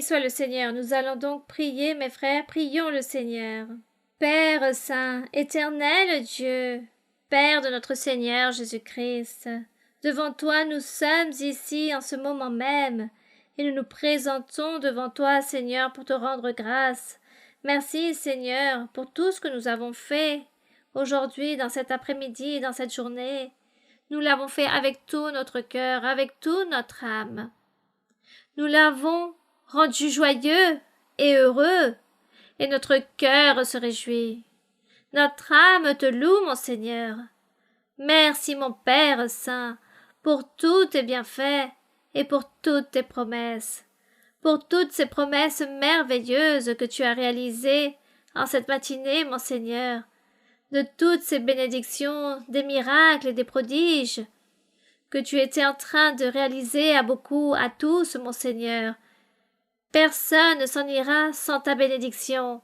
soit le Seigneur. Nous allons donc prier, mes frères, prions le Seigneur. Père saint, éternel Dieu, Père de notre Seigneur Jésus-Christ, devant toi nous sommes ici en ce moment même, et nous nous présentons devant toi, Seigneur, pour te rendre grâce. Merci, Seigneur, pour tout ce que nous avons fait aujourd'hui, dans cet après-midi, dans cette journée. Nous l'avons fait avec tout notre cœur, avec toute notre âme. Nous l'avons rendu joyeux et heureux, et notre cœur se réjouit. Notre âme te loue, mon Seigneur. Merci, mon Père saint, pour tous tes bienfaits et pour toutes tes promesses, pour toutes ces promesses merveilleuses que tu as réalisées en cette matinée, mon Seigneur, de toutes ces bénédictions, des miracles et des prodiges que tu étais en train de réaliser à beaucoup, à tous, mon Seigneur. Personne ne s'en ira sans ta bénédiction,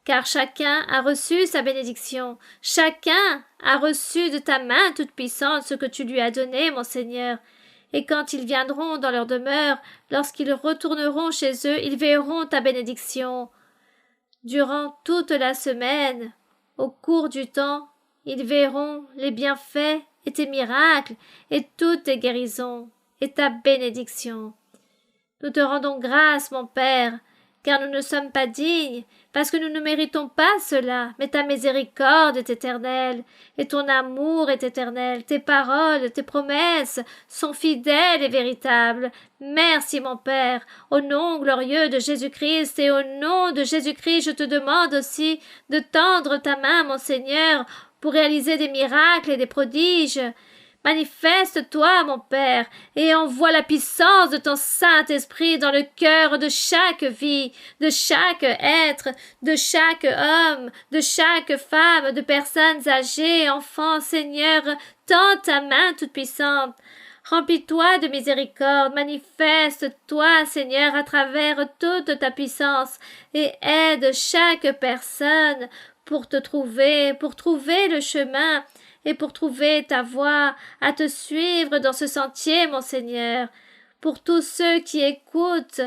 car chacun a reçu sa bénédiction, chacun a reçu de ta main toute puissante ce que tu lui as donné, mon Seigneur. Et quand ils viendront dans leur demeure, lorsqu'ils retourneront chez eux, ils verront ta bénédiction. Durant toute la semaine, au cours du temps, ils verront les bienfaits et tes miracles et toutes tes guérisons et ta bénédiction. Nous te rendons grâce, mon Père, car nous ne sommes pas dignes, parce que nous ne méritons pas cela, mais ta miséricorde est éternelle, et ton amour est éternel, tes paroles, tes promesses sont fidèles et véritables. Merci, mon Père, au nom glorieux de Jésus-Christ, et au nom de Jésus-Christ, je te demande aussi de tendre ta main, mon Seigneur, pour réaliser des miracles et des prodiges. Manifeste-toi, mon Père, et envoie la puissance de ton Saint-Esprit dans le cœur de chaque vie, de chaque être, de chaque homme, de chaque femme, de personnes âgées, enfants, Seigneur, tends ta main toute-puissante. Remplis-toi de miséricorde, manifeste-toi, Seigneur, à travers toute ta puissance, et aide chaque personne pour trouver le chemin, et pour trouver ta voie, à te suivre dans ce sentier, mon Seigneur, pour tous ceux qui écoutent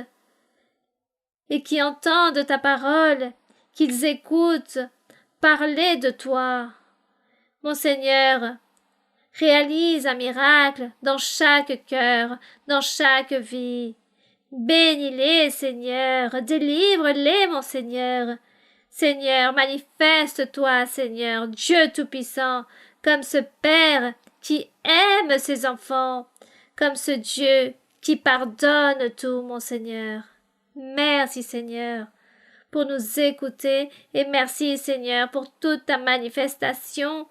et qui entendent ta parole, qu'ils écoutent parler de toi. Mon Seigneur, réalise un miracle dans chaque cœur, dans chaque vie. Bénis-les, Seigneur, délivre-les, mon Seigneur. Seigneur, manifeste-toi, Seigneur, Dieu Tout-Puissant, comme ce Père qui aime ses enfants, comme ce Dieu qui pardonne tout, mon Seigneur. Merci, Seigneur, pour nous écouter, et merci, Seigneur, pour toute ta manifestation.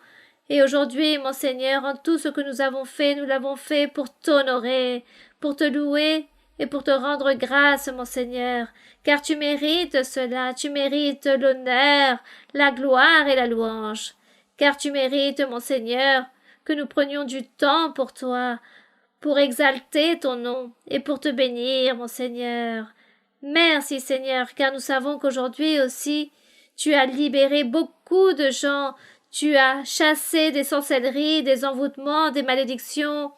Et aujourd'hui, mon Seigneur, en tout ce que nous avons fait, nous l'avons fait pour t'honorer, pour te louer et pour te rendre grâce, mon Seigneur, car tu mérites cela, tu mérites l'honneur, la gloire et la louange. Car tu mérites, mon Seigneur, que nous prenions du temps pour toi, pour exalter ton nom et pour te bénir, mon Seigneur. Merci, Seigneur, car nous savons qu'aujourd'hui aussi, tu as libéré beaucoup de gens, tu as chassé des sorcelleries, des envoûtements, des malédictions.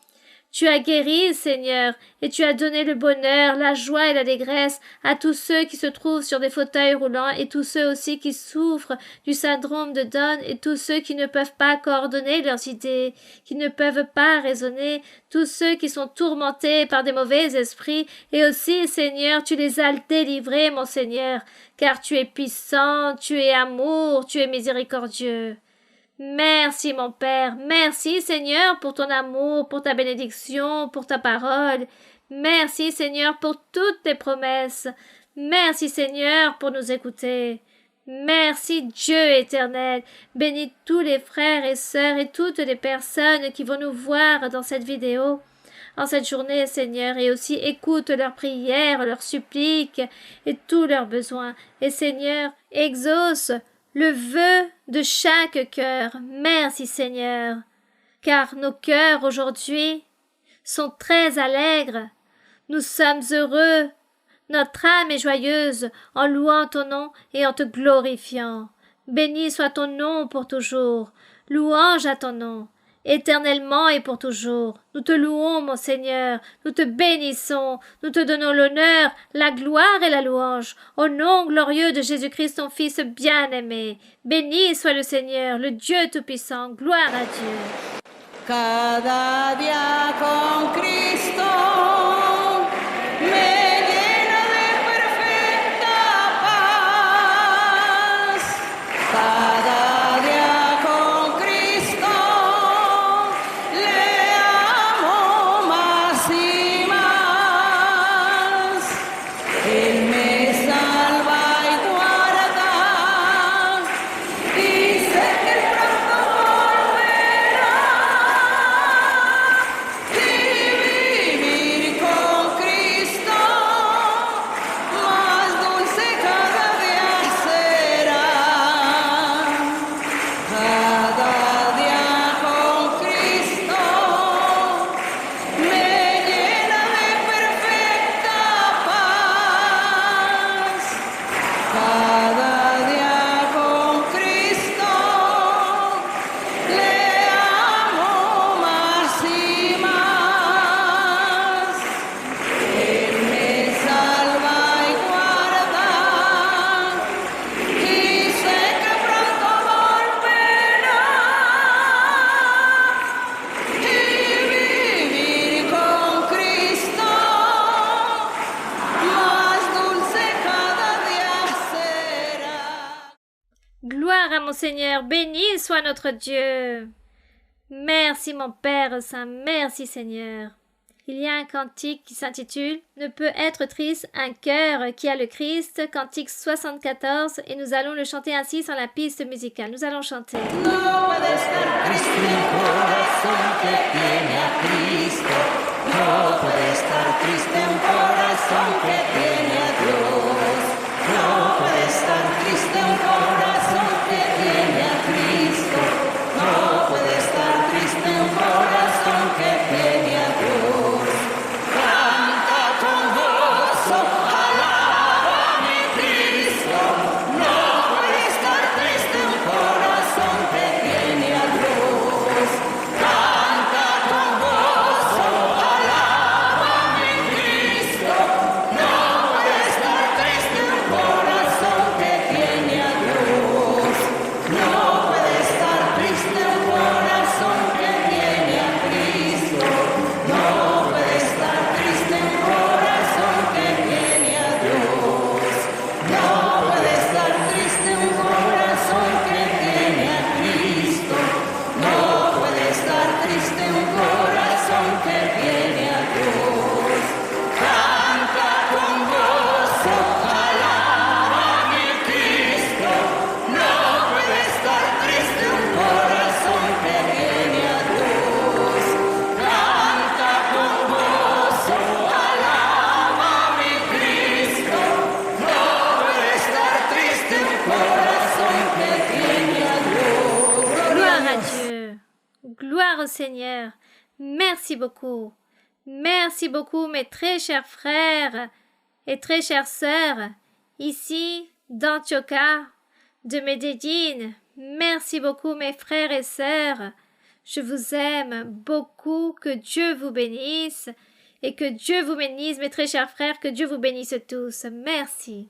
Tu as guéri, Seigneur, et tu as donné le bonheur, la joie et l'allégresse à tous ceux qui se trouvent sur des fauteuils roulants et tous ceux aussi qui souffrent du syndrome de Down et tous ceux qui ne peuvent pas coordonner leurs idées, qui ne peuvent pas raisonner, tous ceux qui sont tourmentés par des mauvais esprits et aussi, Seigneur, tu les as délivrés, mon Seigneur, car tu es puissant, tu es amour, tu es miséricordieux. Merci, mon Père, merci, Seigneur, pour ton amour, pour ta bénédiction, pour ta parole. Merci, Seigneur, pour toutes tes promesses. Merci, Seigneur, pour nous écouter. Merci, Dieu éternel. Bénis tous les frères et sœurs et toutes les personnes qui vont nous voir dans cette vidéo, en cette journée, Seigneur, et aussi écoute leurs prières, leurs suppliques et tous leurs besoins. Et Seigneur, exauce le vœu de chaque cœur. Merci, Seigneur, car nos cœurs aujourd'hui sont très allègres. Nous sommes heureux. Notre âme est joyeuse en louant ton nom et en te glorifiant. Béni soit ton nom pour toujours. Louange à ton nom. éternellement et pour toujours. Nous te louons, mon Seigneur, nous te bénissons, nous te donnons l'honneur, la gloire et la louange, au nom glorieux de Jésus-Christ, ton Fils bien-aimé. Béni soit le Seigneur, le Dieu Tout-Puissant, gloire à Dieu. Cada día con Cristo me llena de perfecta paz. Cada día con Cristo le amo más y más. Él me salva y guarda y sé que pronto volverá. Y vivir con Cristo más dulce cada día será. Cada día con Cristo me llena de perfecta paz. Cada día con Cristo le amo más y más. Él me salva y guarda y sé que pronto volverá. Y vivir con Cristo más dulce cada día será. Gloire à mon Seigneur, béni soit notre Dieu. Merci mon Père Saint, merci Seigneur. Il y a un cantique qui s'intitule « Ne peut être triste un cœur qui a le Christ », cantique 74, et nous allons le chanter ainsi sur la piste musicale. Nous allons chanter. No puede estar triste un corazón que tiene a Cristo. No puede estar triste un corazón que tiene a Dios. No puede estar triste un corazón que tiene a Cristo. No puede estar triste un corazón que tiene a Dios. Canta con gozo, alaba a mi Cristo. No puede estar triste un corazón que tiene a Dios. Canta con gozo, alaba a mi Cristo. No puede estar triste un corazón que tiene a Dios. No puede estar triste un corazón que tiene a Cristo. No puede estar triste un corazón que tiene a Dios. No puede estar triste un corazón que tiene a Cristo. No puede estar triste un corazón que tiene a Dios. Canta con gozo, alaba a mi Cristo. No puede estar triste un corazón que tiene a Dios. Canta con gozo, alaba a mi Cristo. No puede estar triste un corazón que tiene a Dios. Gloire à Dieu. Gloire au Seigneur. Merci beaucoup. Merci beaucoup mes très chers frères et très chères sœurs ici d'Antiocha, de Médéine. Merci beaucoup mes frères et sœurs. Je vous aime beaucoup. Que Dieu vous bénisse et que Dieu vous bénisse mes très chers frères. Que Dieu vous bénisse tous. Merci.